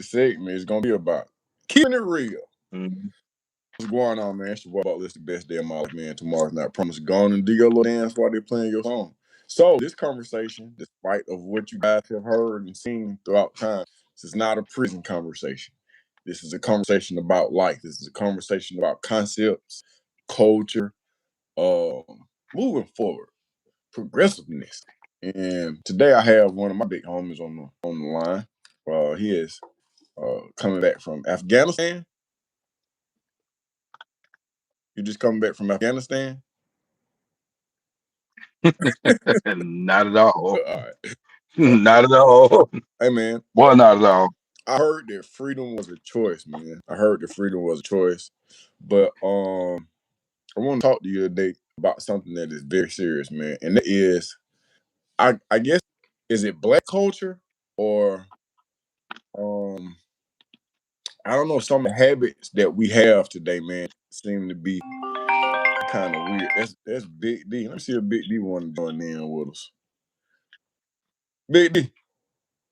segment is gonna be about keeping it real. Mhm. What's going on, man? It's your boy, this the best day of my life, man. Tomorrow's not promised. Go on and do your little dance while they're playing your song. So this conversation, despite of what you guys have heard and seen throughout time, this is not a prison conversation. This is a conversation about life. This is a conversation about concepts, culture, moving forward, progressiveness. And today I have one of my big homies on the line. He is coming back from Afghanistan. You just coming back from Afghanistan? Not at all. All right. Not at all. Hey man, Well, not at all. I heard that freedom was a choice, man. I heard that freedom was a choice. But I want to talk to you today about something that is very serious, man. And that is I guess is it black culture or um I don't know, some of the habits that we have today, man, seem to be kind of weird. That's Big D. Let me see if Big D want to join in with us. Big D.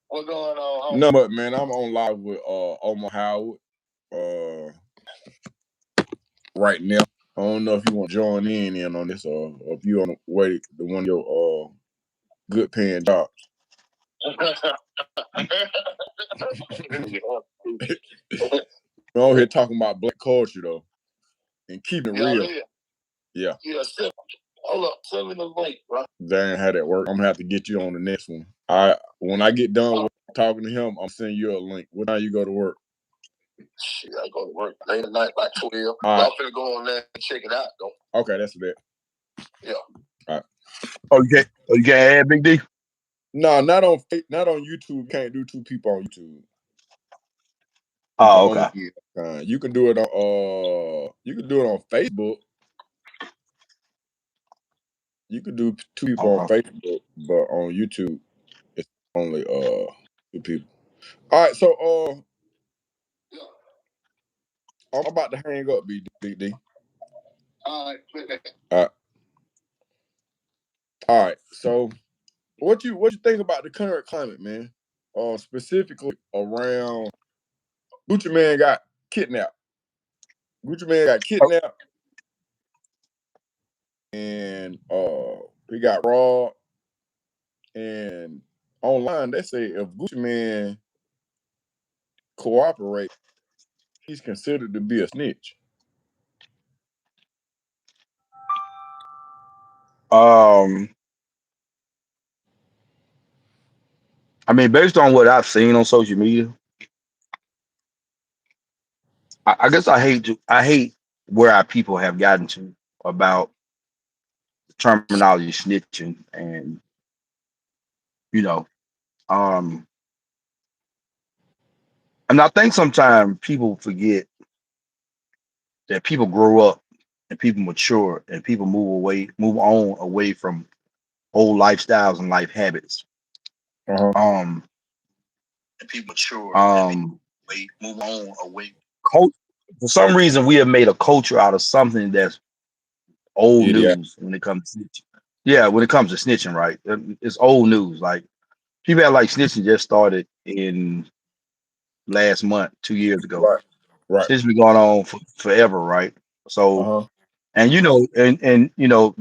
What's going on? No, but man, I'm on live with Omar Howard right now. I don't know if you want to join in on this or if you on the way to one of your good paying jobs. We're on here talking about black culture though and keeping it real. Yeah. Yeah, hold up, send me the link, bro. That ain't how that work. I'm gonna have to get you on the next one. When I get done with talking to him, I'm sending you a link. What time you go to work? Shit, I go to work late at night, like 12. Right. I'm finna go on there and check it out, though. Okay, that's a bet. Yeah. All right. Oh, you can't add Big D? No, not on YouTube. You can't do two people on YouTube. Oh, okay. You can do it on Facebook. You can do two people on Facebook, but on YouTube, it's only two people. All right, so I'm about to hang up, Big D. All right. So what you think about the current climate, man? Specifically around Gucci Mane got kidnapped. And he got robbed. And online they say if Gucci Mane cooperate, he's considered to be a snitch. I mean, based on what I've seen on social media, I guess I hate where our people have gotten to about the terminology snitching, and you know, and I think sometimes people forget that people grow up and people mature and people move on away from old lifestyles and life habits. Uh-huh. And people mature. Move on away. For some reason, we have made a culture out of something that's old news when it comes to snitching. Yeah, when it comes to snitching, right? It's old news. Like people act like snitching just started in last month, 2 years ago. Right. Snitching been going on forever, right? So, and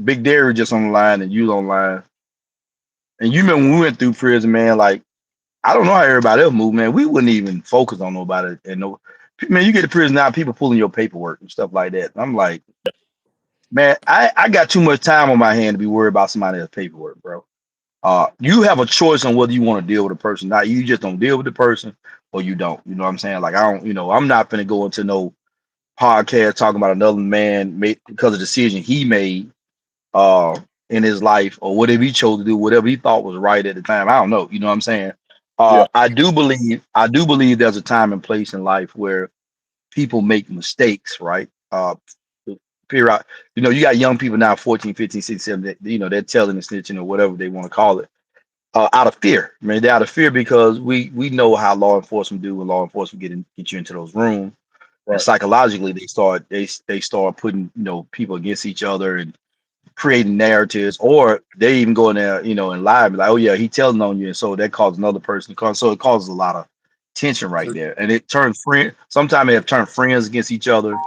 Big Dairy just on the line and you online. And you remember when we went through prison, man, like I don't know how everybody else moved, man. We wouldn't even focus on nobody. And man, you get to prison now, people pulling your paperwork and stuff like that. I'm like, man, I got too much time on my hand to be worried about somebody else's paperwork, bro. You have a choice on whether you want to deal with a person. Now you just don't deal with the person or you don't. You know what I'm saying? Like I don't, I'm not gonna go into no podcast talking about another man made because of the decision he made in his life or whatever he chose to do, whatever he thought was right at the time. I don't know. You know what I'm saying? I do believe there's a time and place in life where people make mistakes, right? Period. You got young people now, 14, 15, 16, 17, they're telling and snitching or whatever they want to call it, out of fear. I mean, they're out of fear because we know how law enforcement do when law enforcement get you into those rooms. Right. And psychologically they start putting, people against each other and creating narratives, or they even go in there, and lie, like, oh yeah, he telling on you, and so that causes another person to come. So it causes a lot of tension right there, and it turned friend. Sometimes it have turned friends against each other.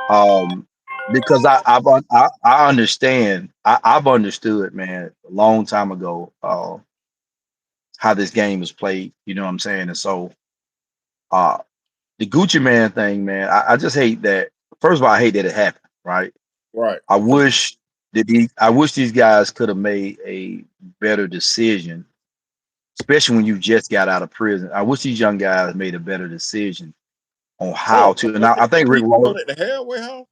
Um, because I understand. I've understood, man, a long time ago, how this game is played. You know what I'm saying? And so, uh, the Gucci Man thing, man, I just hate that. First of all, I hate that it happened. Right? Right. I wish I wish these guys could have made a better decision, especially when you just got out of prison. I wish these young guys made a better decision on how Oh, to. And I think Rick he Ross, still at the halfway house?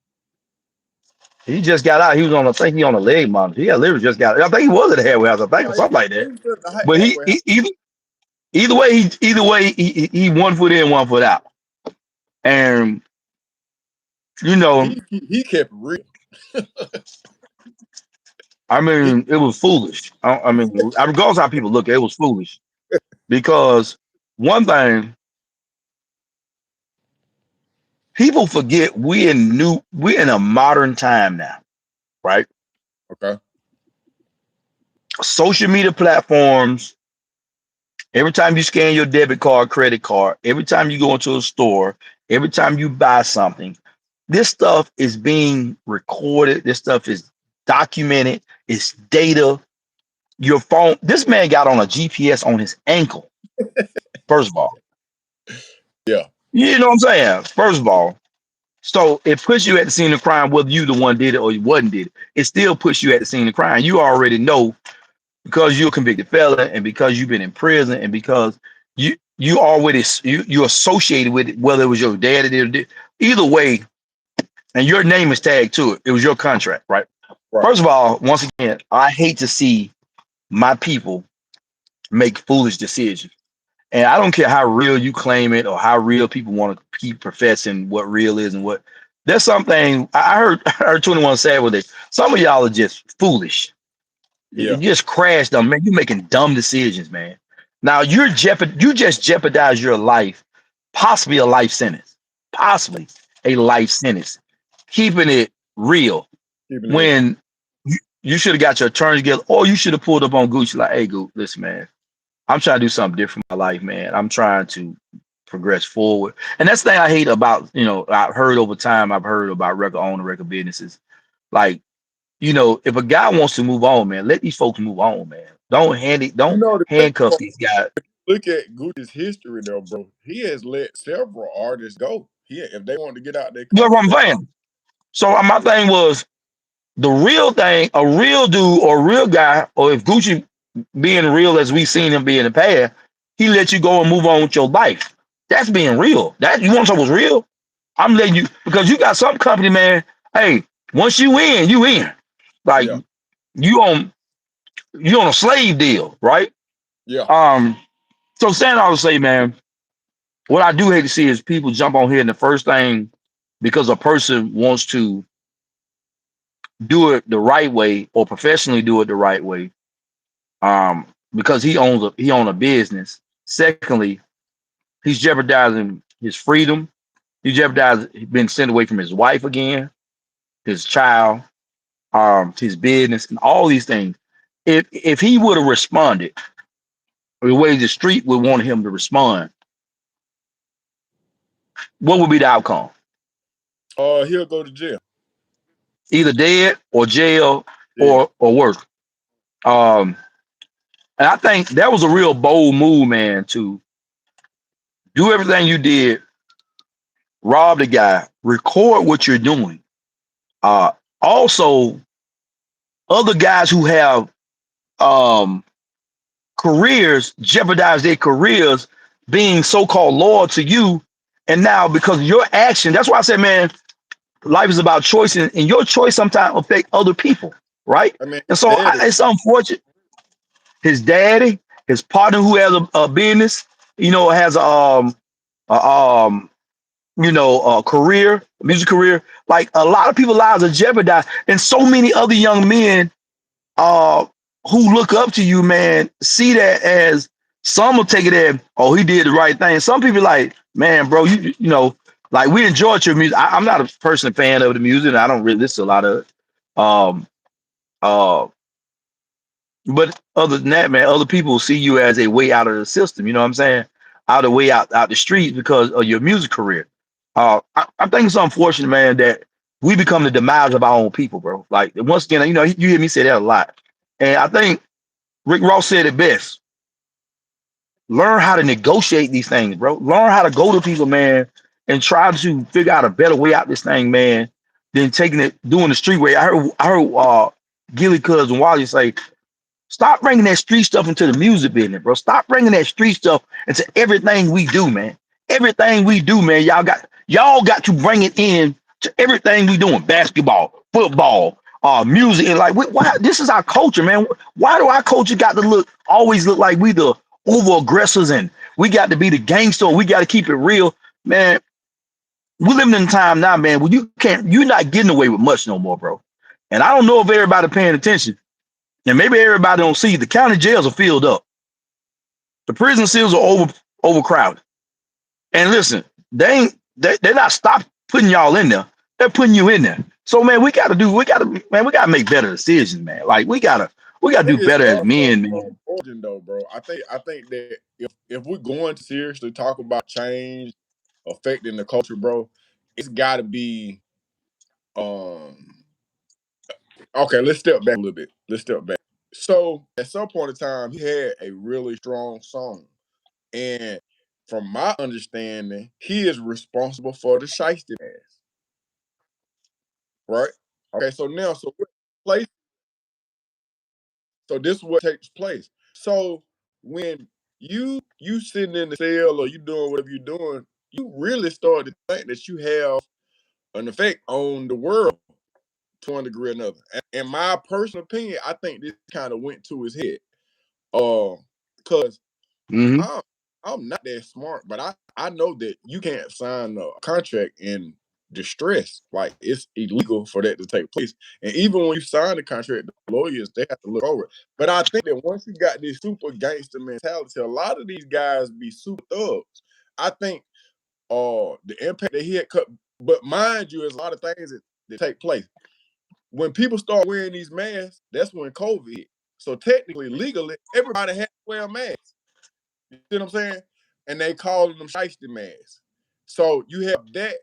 he just got out. He was on, I think he on a leg monitor. Yeah, literally just got. I think he was at the halfway house. I think or No, something like he that. was still at the But halfway house. either way, he 1 foot in, 1 foot out, and you know, He kept it real. I mean, it was foolish. I mean, regardless of how people look at it, it was foolish because one thing people forget, we're in a modern time now, right? Okay. Social media platforms. Every time you scan your debit card, credit card, every time you go into a store, every time you buy something, this stuff is being recorded. This stuff is documented. It's data. Your phone. This man got on a GPS on his ankle. First of all, Yeah. you know what I'm saying. First of all, so it puts you at the scene of crime, whether you the one did it or you wasn't did it. It still puts you at the scene of crime. You already know because you're a convicted felon and because you've been in prison and because you already you associated with it, whether it was your dad or did either way, and your name is tagged to it. It was your contract, right? Right. First of all, once again, I hate to see my people make foolish decisions. And I don't care how real you claim it or how real people want to keep professing what real is and what. There's something I heard 21 Savage. Some of y'all are just foolish. You Yeah. just crashed them, man. You're making dumb decisions, man. Now you just jeopardize your life, possibly a life sentence, possibly a life sentence. Keeping it real Keeping it real. when you should have got your turn together, or you should have pulled up on Gucci like, "Hey, Gucci, listen, man. I'm trying to do something different in my life, man. I'm trying to progress forward." And that's the thing I hate about, I've heard over time, I've heard about record owner, record businesses. Like, if a guy wants to move on, man, let these folks move on, man. Don't The crazy handcuff part, these guys. look at Gucci's history though, bro. He has let several artists go. If they want to get out their You know comfort what I'm zone. saying? So my thing was the real thing, a real dude or a real guy, or if Gucci being real as we've seen him be in the past, he let you go and move on with your life. That's being real. That you want something was real? I'm letting you because you got some company, man. Hey, once you in, you in. Like Yeah. you on a slave deal, right? Yeah. So saying all to say, man, what I do hate to see is people jump on here and the first thing because a person wants to do it the right way or professionally do it the right way, because he owns a business. Secondly, he's jeopardizing his freedom. He jeopardized being sent away from his wife again, his child, his business, and all these things. If he would have responded the way the street would want him to respond, what would be the outcome? He'll go to jail. Either dead or jail Yeah. or worse. Um, and I think that was a real bold move, man, to do everything you did, rob the guy, record what you're doing. Uh, Also, other guys who have um, careers jeopardize their careers being so-called loyal to you. And now because of your action, that's why I said, man, life is about choice, and your choice sometimes affect other people, right? I mean, And so daddy. it's unfortunate. His daddy, his partner who has a business, has a a career, a music career. Like a lot of people's lives are jeopardized, and so many other young men uh who look up to you, man, see that as some will take it as, oh, he did the right thing. Some people like, man, bro, like we enjoyed your music. I'm not a person fan of the music, and I don't really listen to a lot of it. Um, uh, but other than that, man, other people see you as a way out of the system. You know what I'm saying? out of the way out the streets because of your music career. I think it's unfortunate, man, that we become the demise of our own people, bro. Like once again, you know, you hear me say that a lot, and I think Rick Ross said it best. Learn how to negotiate these things, bro. Learn how to go to people, man, and try to figure out a better way out this thing, man, than taking it doing the street way. I heard Gilly Cuz and Wally say, stop bringing that street stuff into the music business, bro. Stop bringing that street stuff into everything we do, man. Everything we do, man. Y'all got to bring it in to everything we doing. Basketball, football, music, and like why this is our culture, man. Why do our culture got to always look like we the over aggressors and we got to be the gangster? We got to keep it real, man. We're living in a time now, man, where you're not getting away with much no more, bro. And I don't know if everybody paying attention. And maybe everybody don't see the county jails are filled up. The prison cells are overcrowded. And listen, they're not stop putting y'all in there. They're putting you in there. So man, we gotta make better decisions, man. Like we gotta do better as men, man. Origin though, bro. I think that if we're going to seriously talk about change affecting the culture, bro, it's gotta be okay, let's step back a little bit. So at some point in time, he had a really strong song. And from my understanding, he is responsible for the shiesty ass. Right? Okay, so now, so this is what takes place. So when you sitting in the cell or you doing whatever you're doing, you really start to think that you have an effect on the world to one degree or another. And in my personal opinion, I think this kind of went to his head. Because I'm not that smart, but I know that you can't sign a contract in distress. Like it's illegal for that to take place. And even when you sign the contract, the lawyers they have to look over it. But I think that once you got this super gangster mentality, a lot of these guys be super thugs. I think the impact that he had cut, but mind you, there's a lot of things that take place. When people start wearing these masks, that's when COVID hit. So technically, legally, everybody had to wear a mask. You see what I'm saying? And they calling them shiesty masks. So you have that,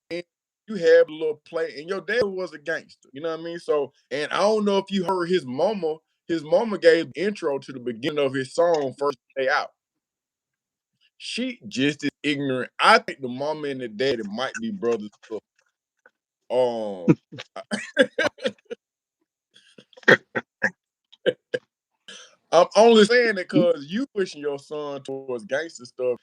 and you have a little play, and your dad was a gangster. You know what I mean? So, and I don't know if you heard his mama. His mama gave the intro to the beginning of his song, First Day Out. She just as ignorant. I think the mama and the daddy might be brothers. I'm only saying that because you pushing your son towards gangster stuff.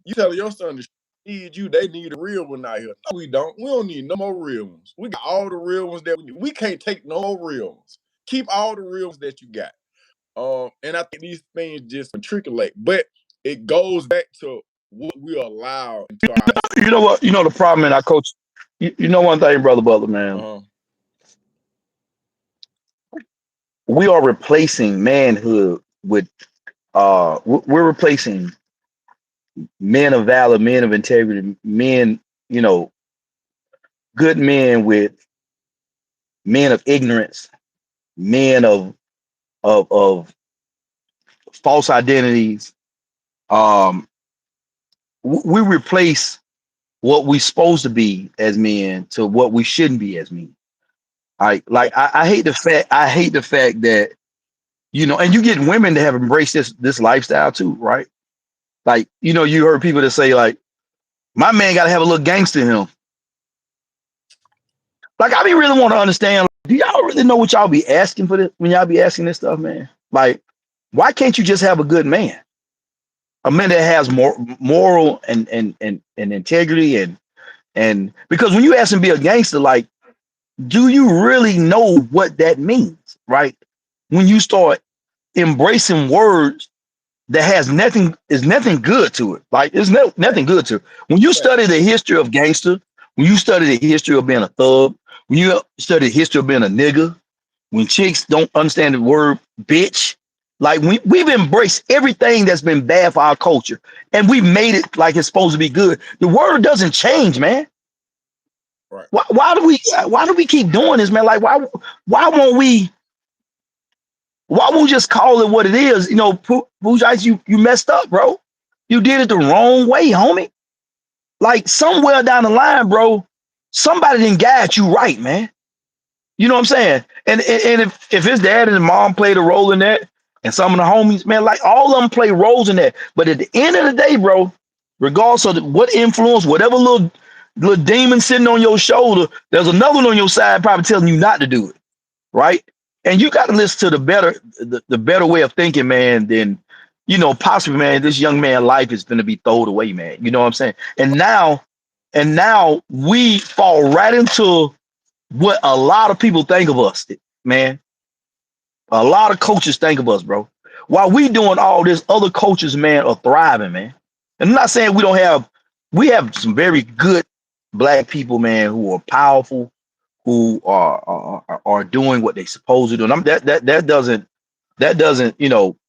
You telling your son to need you, they need a real one out here. No, we don't. We don't need no more real ones. We got all the real ones that we need. We can't take no more real ones. Keep all the real ones that you got. And I think these things just matriculate. But it goes back to what we allow into our You know what? You know the problem in our culture. You know one thing, Brother Butler, man. We are replacing manhood with we're replacing men of valor, men of integrity, men, you know, good men with men of ignorance, men of false identities. We replace what we're supposed to be as men to what we shouldn't be as men. I hate the fact that, you know, and you get women that have embraced this lifestyle too, right? Like, you know, you heard people that say like, my man got to have a little gangster in him. Like, I really want to understand, do y'all really know what y'all be asking for this when y'all be asking this stuff, man? Like, why can't you just have a good man? A man that has more moral and integrity and because when you ask him to be a gangster, like, do you really know what that means, right? When you start embracing words that has nothing good to it. Like there's nothing good to it. When you study the history of gangster, when you study the history of being a thug, when you study the history of being a nigga, when chicks don't understand the word bitch, like we've embraced everything that's been bad for our culture and we've made it like it's supposed to be good. The word doesn't change, man. Right. Why do we keep doing this, man? Like why won't we just call it what it is? You know, Pooh Ice, you messed up, bro. You did it the wrong way, homie. Like somewhere down the line, bro, somebody didn't guide you right, man. You know what I'm saying? And if his dad and his mom played a role in that, and some of the homies, man, like all of them play roles in that. But at the end of the day, bro, regardless of what influence, whatever little demon sitting on your shoulder, there's another one on your side probably telling you not to do it, right? And you got to listen to the better way of thinking, man, than possibly, man, this young man life is going to be thrown away, man. You know what I'm saying? And now we fall right into what a lot of people think of us, man. A lot of coaches think of us, bro. While we doing all this, other coaches, man, are thriving, man. And I'm not saying we have some very good black people, man, who are powerful, who are doing what they supposed to do. And that doesn't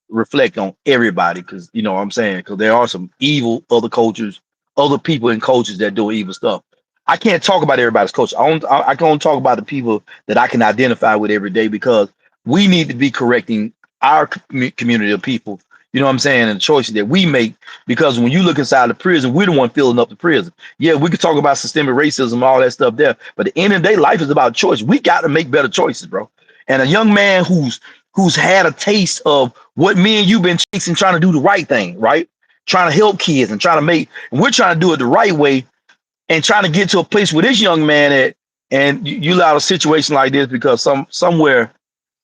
reflect on everybody, because what I'm saying, because there are some evil other coaches, other people and coaches that do evil stuff. I can't talk about everybody's coach. I can only talk about the people that I can identify with every day, because we need to be correcting our community of people. You know what I'm saying? And the choices that we make, because when you look inside the prison, we're the one filling up the prison. Yeah, we could talk about systemic racism, all that stuff there, but at the end of the day, life is about choice. We got to make better choices, bro. And a young man who's had a taste of what me and you've been chasing, trying to do the right thing, right? Trying to help kids and we're trying to do it the right way, and trying to get to a place where this young man at, and you allow a situation like this because somewhere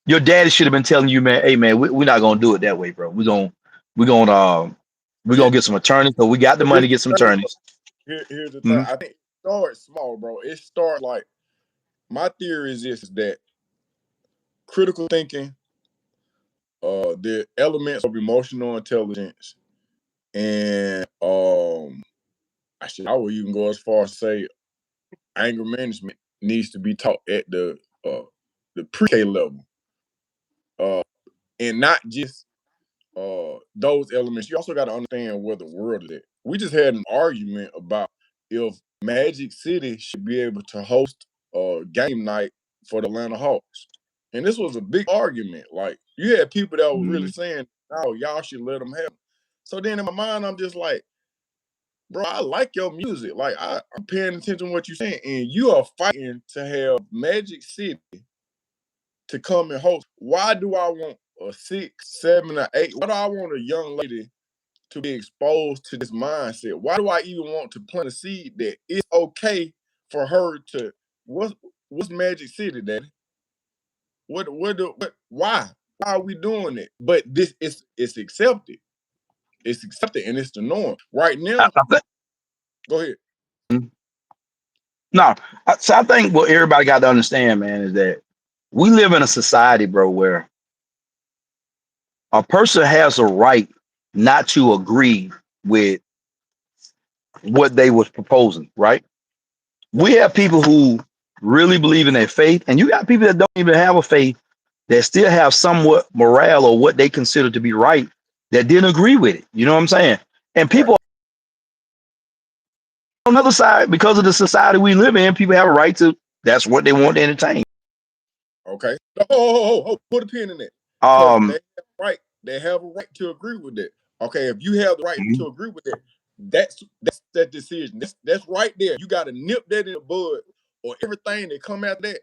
your daddy should have been telling you, man, hey man, we're not gonna do it that way, bro. We're gonna get some attorneys, so we got the money to get some attorneys. Here's the thing. I think it starts small, bro. It starts like, my theory is this, is that critical thinking, the elements of emotional intelligence, and I would even go as far as say anger management needs to be taught at the pre-K level, and not just those elements. You also got to understand where the world is at. We just had an argument about if Magic City should be able to host a game night for the Atlanta Hawks, and this was a big argument. Like, you had people that were really saying, "Oh, y'all should let them have it." So then in my mind, I'm just like, bro, I like your music. Like, I'm paying attention to what you're saying, and you are fighting to have Magic City to come and host. Why do I want a 6, 7, or 8? Why do I want a young lady to be exposed to this mindset? Why do I even want to plant a seed that it's okay for her to what's Magic City, Daddy? Why are we doing it? But this it's accepted. It's accepted, and it's the norm right now. Go ahead. No, so I think what everybody got to understand, man, is that we live in a society, bro, where a person has a right not to agree with what they was proposing, right? We have people who really believe in their faith, and you got people that don't even have a faith that still have somewhat morale or what they consider to be right that didn't agree with it. You know what I'm saying? And people on the other side, because of the society we live in, people have a right to, that's what they want to entertain. Okay. Oh, put a pin in it. They have a right to agree with it. Okay, if you have the right to agree with it, that's that decision. That's right there. You got to nip that in the bud, or everything that come out of that,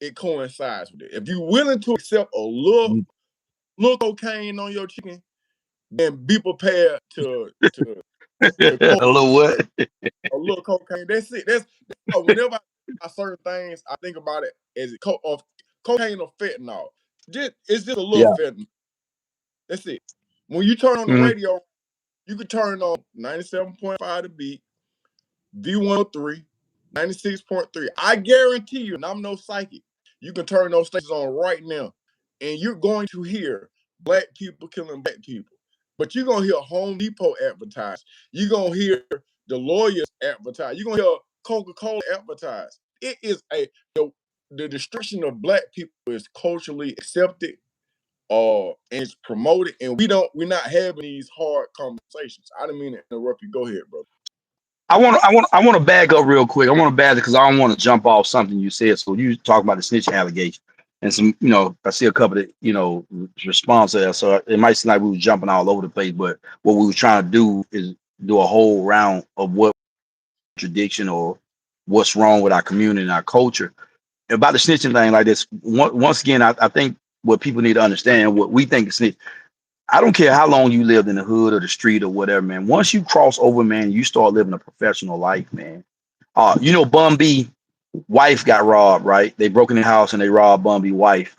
it coincides with it. If you're willing to accept a little cocaine on your chicken, then be prepared to a little what? A little cocaine. That's it. That's whenever I certain things, I think about it as cocaine or fentanyl. It's just a little fentanyl. That's it. When you turn on the radio, you can turn on 97.5 The Beat, V103, 96.3. I guarantee you, and I'm no psychic, you can turn those stations on right now, and you're going to hear black people killing black people. But you're going to hear Home Depot advertise. You're going to hear the lawyers advertise. You're going to hear Coca-Cola advertise. It is the destruction of black people is culturally accepted, and it's promoted, and we're not having these hard conversations. I didn't mean to interrupt you. Go ahead, bro. I want to back up real quick. I want to back it because I don't want to jump off something you said. So you talk about the snitching allegation. and some, you know, I see a couple of, you know, response there. So it might seem like we were jumping all over the place, but what we were trying to do is do a whole round of what contradiction or what's wrong with our community and our culture. About the snitching thing like this, once again, I think what people need to understand, what we think is snitch. I don't care how long you lived in the hood or the street or whatever, man. Once you cross over, man, you start living a professional life, man. You know, Bun B wife got robbed, right? They broke in the house and they robbed Bun B wife.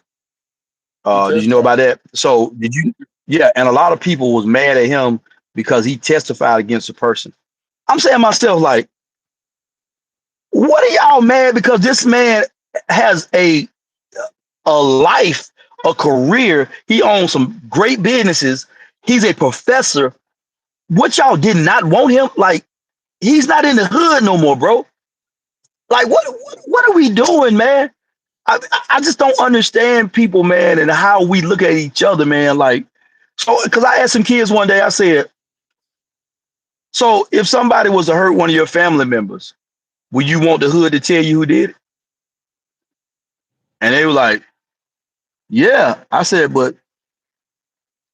Did you know about that? So did you? Yeah, and a lot of people was mad at him because he testified against a person. I'm saying to myself, like, what are y'all mad because this man has a life, a career. He owns some great businesses. He's a professor. What y'all did not want him? Like, he's not in the hood no more, bro. Like, what are we doing, man? I just don't understand people, man, and how we look at each other, man. Like, so because I asked some kids one day, I said, so if somebody was to hurt one of your family members, would you want the hood to tell you who did it? And they were like, yeah. I said, but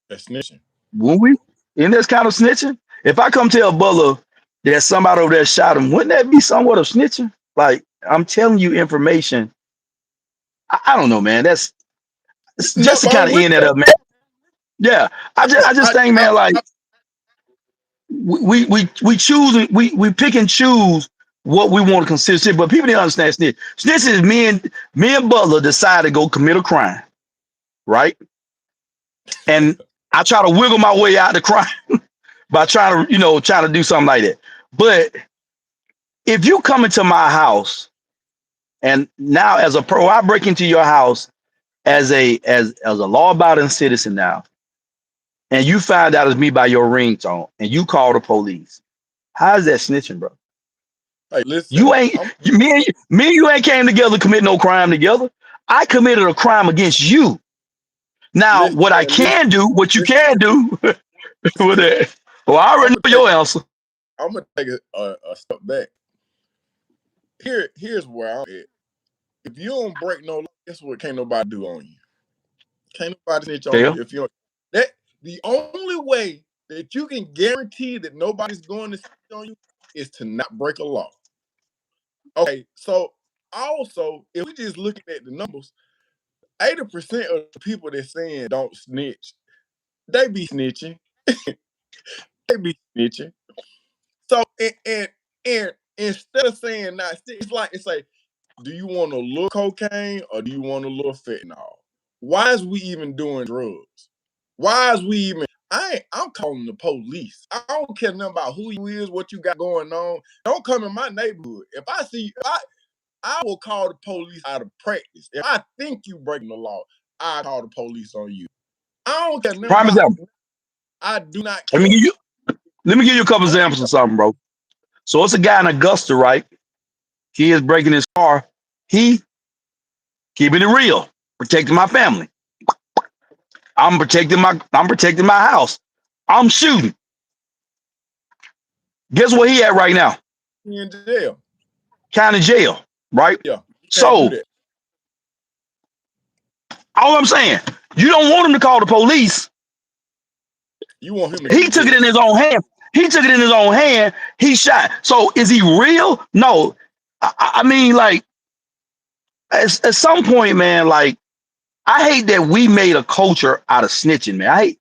that's snitching. When we in this kind of snitching, if I come tell Butler that somebody over there shot him, wouldn't that be somewhat of snitching? Like, I'm telling you information. I don't know, man. That's just to kind of end that up, man. Yeah, I just think, man, like we choose, we pick and choose what we want to consider, but people didn't understand snitch. Snitch is me and Butler decide to go commit a crime, right? And I try to wiggle my way out of the crime by trying to do something like that. But if you come into my house and now as a pro, I break into your house as a law-abiding citizen now, and you find out it's me by your ringtone and you call the police, how is that snitching, bro? Hey, listen, me and you ain't came together to commit no crime together. I committed a crime against you. Now, what you can do with that. Well, I already know your answer. I'm gonna take a step back. Here's where I'm at. If you don't break no law, guess what? Can't nobody do on you. Can't nobody snitch on you if you don't. That the only way that you can guarantee that nobody's going to snitch on you is to not break a law. Okay, so also if we just looking at the numbers, 80% of the people that saying don't snitch, they be snitching. They be snitching. So and instead of saying not snitch, it's like, do you want a little cocaine or do you want a little fentanyl? Why is we even doing drugs? Why is we even? I'm calling the police. I don't care nothing about who you is, what you got going on. Don't come in my neighborhood. If I see you, I will call the police out of practice. If I think you breaking the law, I call the police on you. I don't care nothing Prime example. I do not care. Let me give you a couple examples of something, bro. So it's a guy in Augusta, right? He is breaking his car. He keeping it real, protecting my family. I'm protecting my house. I'm shooting. Guess where he at right now? He in jail. County jail, right? Yeah. So all I'm saying, you don't want him to call the police. You want him to He took it in his own hand. He took it in his own hand. He shot. So is he real? No. I mean, like, at some point, man, like, I hate that we made a culture out of snitching, man. I hate,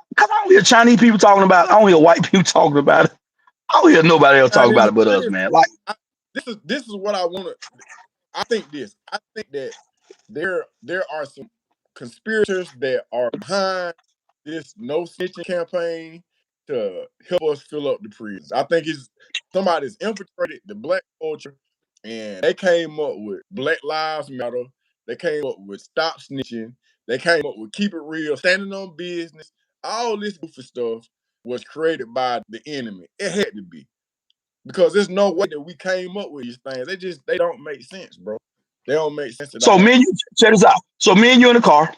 because I don't hear Chinese people talking about it. I don't hear white people talking about it. I don't hear nobody else talking about it but us, man. Like, this is what I want to. I think that there are some conspirators that are behind this no snitching campaign to help us fill up the prisons. I think it's somebody's infiltrated the black culture, and they came up with Black Lives Matter. They came up with Stop Snitching. They came up with Keep It Real, Standing on Business. All this goofy stuff was created by the enemy. It had to be. Because there's no way that we came up with these things. They don't make sense, bro. They don't make sense at all. So me and you, check this out. So me and you in the car.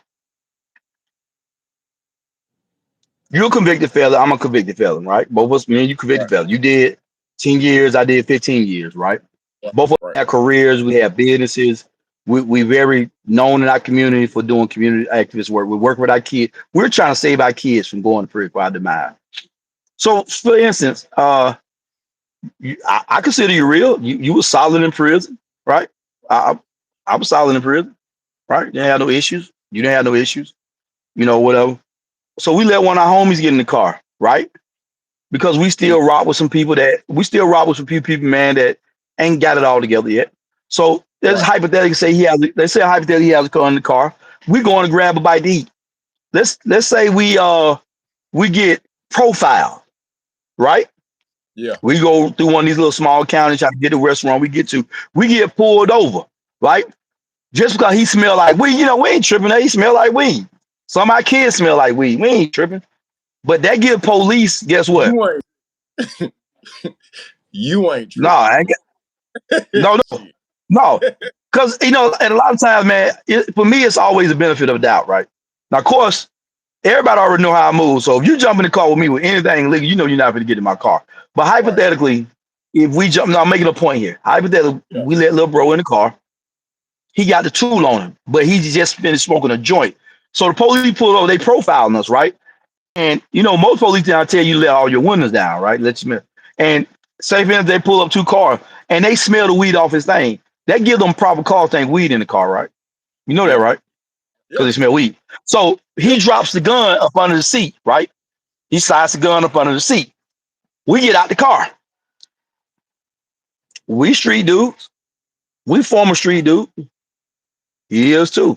You're a convicted felon. I'm a convicted felon, right? Both of us, me and you convicted felon. You did 10 years. I did 15 years, right? Both of us have careers. We have businesses. We very known in our community for doing community activist work. We work with our kids. We're trying to save our kids from going to prison for our demise. So, for instance, I consider you real. You were solid in prison, right? I was solid in prison, right? You didn't have no issues. You didn't have no issues, whatever. So we let one of our homies get in the car, right? Because we still rock with some people, man, that ain't got it all together yet. So there's hypothetically let's say hypothetically he has a car in the car. We're going to grab a bite to eat. Let's say we get profiled, right? Yeah. We go through one of these little small counties, try to get to the restaurant we get pulled over, right? Just because he smell like weed, we ain't tripping. He smell like weed. Some of our kids smell like weed. We ain't tripping. But that give police, guess what? You ain't tripping. No, I ain't no. Because, and a lot of times, man, for me, it's always a benefit of doubt, right? Now, of course, everybody already know how I move. So if you jump in the car with me with anything illegal, you're not going to get in my car. But hypothetically, if we jump, I'm making a point here. Hypothetically, we let little bro in the car. He got the tool on him, but he just finished smoking a joint. So the police pulled over, they profiling us, right? And most police now tell you to let all your windows down, right? Let you and say if they pull up 2 cars and they smell the weed off his thing, that gives them proper cause think weed in the car, right? You know that, right? Because they smell weed. So he drops the gun up under the seat, right? He slides the gun up under the seat. We get out the car. We street dudes. We former street dude. He is too.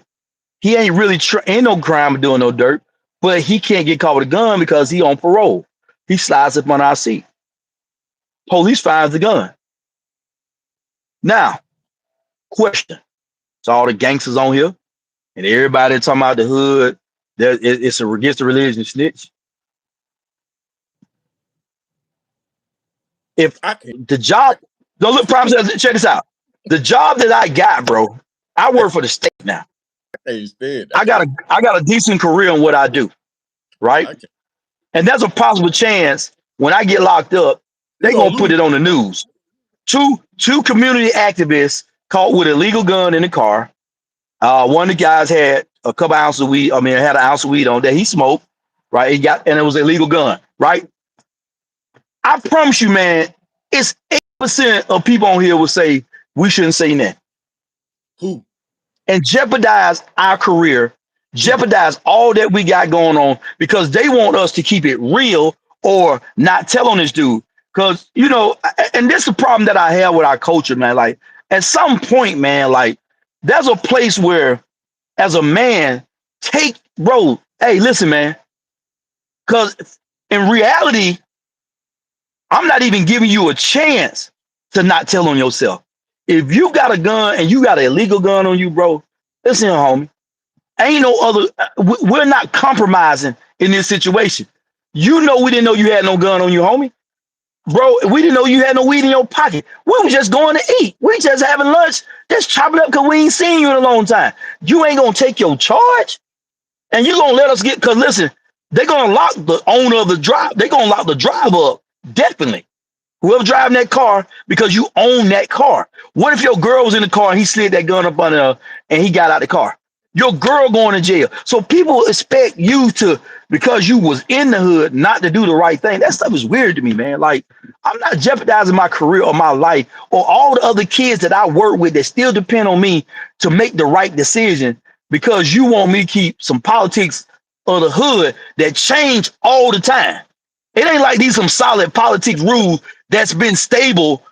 He ain't really ain't no crime doing no dirt, but he can't get caught with a gun because he on parole. He slides up on our seat. Police finds the gun. Now, question. It's all the gangsters on here and everybody talking about the hood. It's against the religion snitch. If the job, don't look, problem says, check this out. The job that I got, bro, I work for the state now. I got a decent career in what I do, right? And there's a possible chance when I get locked up, they're gonna put it on the news. Two community activists caught with a illegal gun in the car. One of the guys had a couple ounces of weed. Had an ounce of weed on that he smoked, right? And it was an illegal gun, right? I promise you, man, it's 8% of people on here will say we shouldn't say that. Who? And jeopardize our career, jeopardize all that we got going on because they want us to keep it real or not tell on this dude. Because, and this is the problem that I have with our culture, man. Like, at some point, man, like, there's a place where, as a man, hey, listen, man. Because in reality, I'm not even giving you a chance to not tell on yourself. If you got a gun and you got an illegal gun on you, bro, listen, homie. Ain't no other. We're not compromising in this situation. We didn't know you had no gun on you, homie. Bro, we didn't know you had no weed in your pocket. We were just going to eat. We just having lunch, just chopping up because we ain't seen you in a long time. You ain't going to take your charge and you going to let us because listen, they're going to lock the owner of the drive. They're going to lock the driver up. Definitely. Whoever driving that car, because you own that car. What if your girl was in the car and he slid that gun up on her and he got out the car? Your girl going to jail. So people expect you to, because you was in the hood, not to do the right thing. That stuff is weird to me, man. Like, I'm not jeopardizing my career or my life or all the other kids that I work with that still depend on me to make the right decision because you want me to keep some politics of the hood that change all the time. It ain't like these some solid politics rules that's been stable.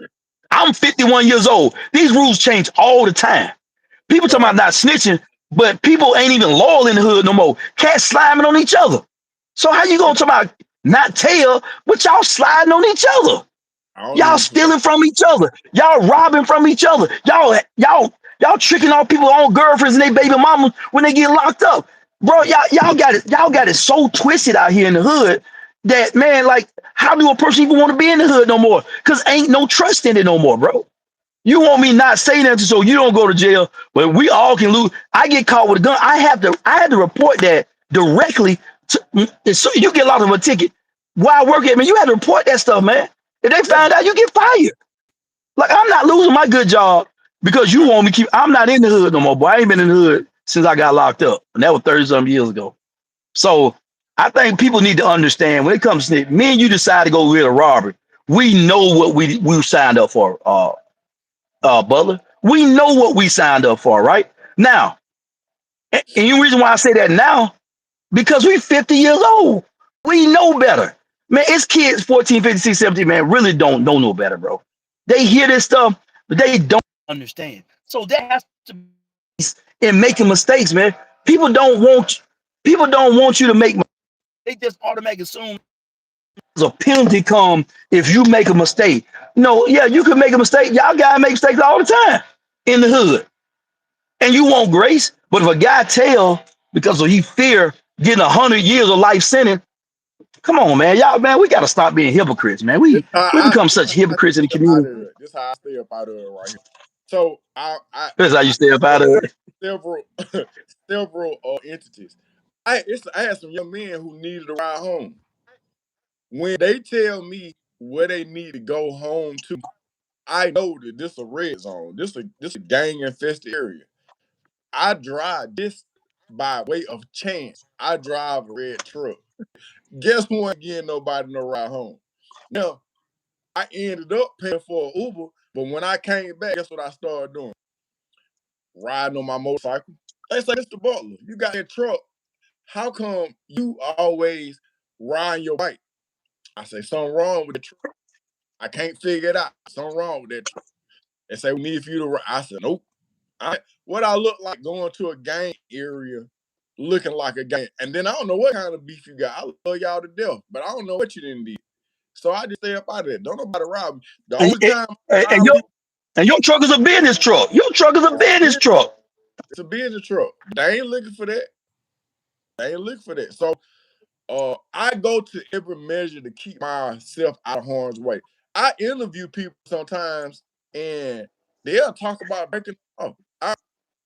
I'm 51 years old. These rules change all the time. People talking about not snitching, but people ain't even loyal in the hood no more. Cats sliding on each other. So how you gonna talk about not tell, but y'all sliding on each other? Y'all stealing from each other. Y'all robbing from each other. Y'all tricking all people on girlfriends and they baby mamas when they get locked up. Bro, y'all got it so twisted out here in the hood that, man, like, how do a person even want to be in the hood no more? Because ain't no trust in it no more, bro. You want me not saying that so you don't go to jail, but we all can lose. I get caught with a gun. I had to report that directly so you get locked of a ticket. Where I work at, man, you had to report that stuff, man. If they find out, you get fired. Like, I'm not losing my good job because you want me to keep. I'm not in the hood no more, boy. I ain't been in the hood since I got locked up, and that was 30-some years ago. So I think people need to understand when it comes to me and you decide to go with a robbery. We know what we signed up for, Butler. We know what we signed up for, right? Now, and the reason why I say that now, because we 50 years old. We know better. Man, it's kids 14, 15, 16, 17, man, really don't know better, bro. They hear this stuff, but they don't understand. So that has to be in making mistakes, man. People don't want you to make mistakes. They just automatically assume there's a penalty come if you make a mistake. No, yeah, you can make a mistake. Y'all guys make mistakes all the time in the hood. And you want grace, but if a guy tell because he fear getting 100 years of life sentence, come on, man. Y'all, man, we got to stop being hypocrites, man. We become such hypocrites in the community. This is how I stay up out of it right here. So that's how you stay up out of it. Several entities. I had some young men who needed a ride home. When they tell me where they need to go home to, I know that this is a red zone. This is a gang infested area. I drive this by way of chance. I drive a red truck. Guess who ain't getting nobody no ride home? Now, I ended up paying for an Uber, but when I came back, guess what I started doing? Riding on my motorcycle. They say, Mr. Butler, you got that truck. How come you always ride your bike? I say, something wrong with the truck. I can't figure it out. Something wrong with that truck. They say, we need for you to ride. I said, nope. What I look like going to a gang area looking like a gang. And then I don't know what kind of beef you got. I love y'all to death, but I don't know what you didn't do. So I just stay up out of there. Don't nobody rob me. The only time and your truck is a business truck. Your truck is a business truck. It's a business truck. They ain't looking for that. They ain't looking for that. So I go to every measure to keep myself out of harm's way. I interview people sometimes and they'll talk about breaking. Oh,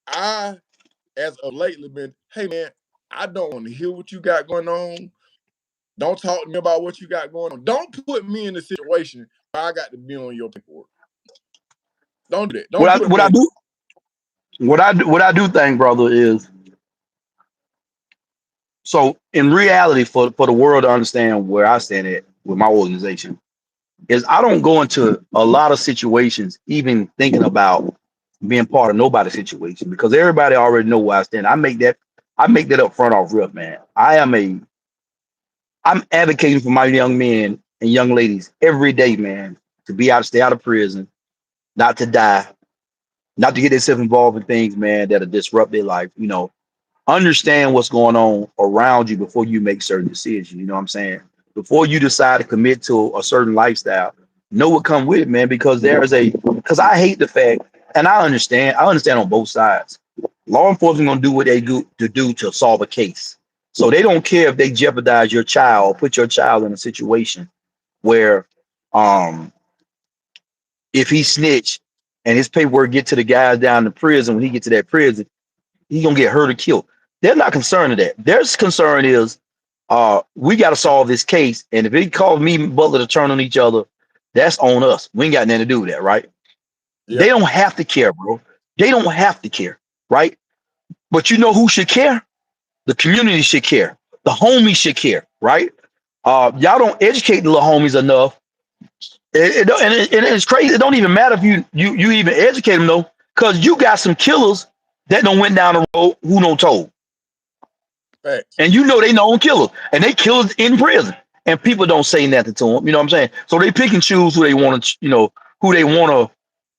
I as of lately been, hey man, I don't want to hear what you got going on. Don't talk to me about what you got going on. Don't put me in a situation where I got to be on your paperwork. Don't do that. Don't what I do think, brother, is so in reality for the world to understand where I stand at with my organization is I don't go into a lot of situations even thinking about being part of nobody's situation because everybody already know where I stand. I make that up front off rip, man. I'm advocating for my young men and young ladies every day, man, to stay out of prison, not to die, not to get themselves involved in things, man, that'll disrupt their life. You know, understand what's going on around you before you make certain decisions. You know what I'm saying? Before you decide to commit to a certain lifestyle, know what comes with it, man, because because I hate the fact, and I understand on both sides. Law enforcement gonna do what they do to solve a case. So they don't care if they jeopardize your child or put your child in a situation where if he snitch and his paperwork get to the guys down in prison, when he get to that prison, he's gonna get hurt or killed. They're not concerned with that. Their concern is we got to solve this case. And if it calls me and Butler to turn on each other, that's on us. We ain't got nothing to do with that, right? Yeah. They don't have to care, bro. They don't have to care, right? But you know who should care? The community should care. The homies should care, right? Y'all don't educate the little homies enough. And it's crazy. It don't even matter if you even educate them though, because you got some killers that don't went down the road who don't told. Thanks. And you know they known killers, and they killers in prison, and people don't say nothing to them. You know what I'm saying? So they pick and choose who they want to, who they want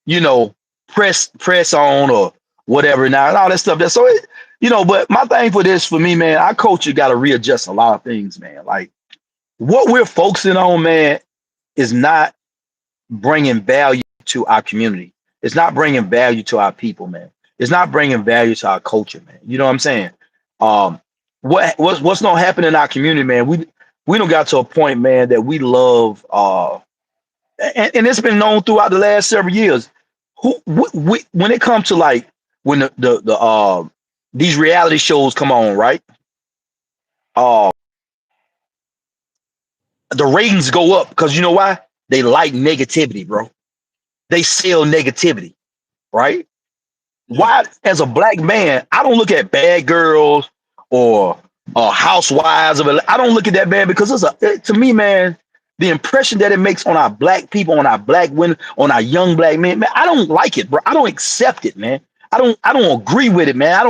to, press on or whatever now and all that stuff. So but my thing for me, man, our culture got to readjust a lot of things, man. Like what we're focusing on, man, is not bringing value to our community. It's not bringing value to our people, man. It's not bringing value to our culture, man. You know what I'm saying? What's gonna happen in our community, man? We don't got to a point, man, that we love and it's been known throughout the last several years. When it comes to like when the these reality shows come on, right? The ratings go up because you know why? They like negativity, bro. They sell negativity, right? Yeah. Why, as a black man, I don't look at bad girls or housewives of it. I don't look at that, man, because to me, man, the impression that it makes on our black people, on our black women, on our young black men, man, I don't like it, bro. I don't accept it, man. I don't agree with it, man. I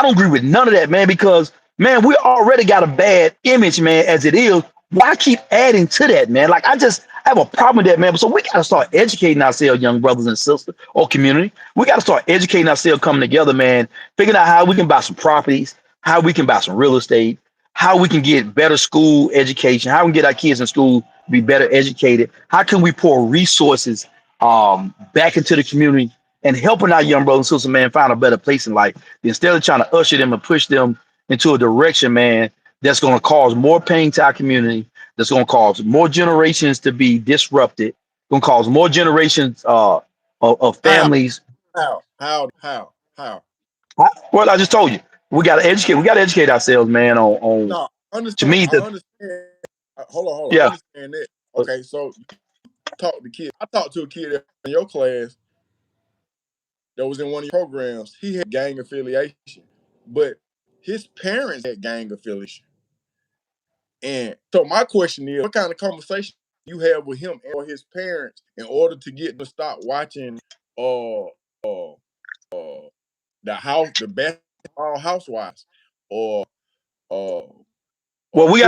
don't agree with none of that, man, because man, we already got a bad image, man, as it is. Why keep adding to that, man? Like I have a problem with that, man. So we gotta start educating ourselves, young brothers and sisters, or community. We gotta start educating ourselves, coming together, man, figuring out how we can buy some properties, how we can buy some real estate, how we can get better school education, how we can get our kids in school to be better educated, how can we pour resources back into the community and helping our young brothers and sisters, man, find a better place in life instead of trying to usher them and push them into a direction, man, that's going to cause more pain to our community, that's going to cause more generations to be disrupted, going to cause more generations of How? families. How? Well, I just told you, we got to educate. We got to educate ourselves, man. On No, to understand. me, I understand. Hold on. I yeah. understand that. Okay, so you talk to kids. I talked to a kid in your class that was in one of your programs. He had gang affiliation, but his parents had gang affiliation. And so my question is, what kind of conversation you have with him or his parents in order to get them to stop watching uh uh uh the basketball housewives or uh Well, stream. we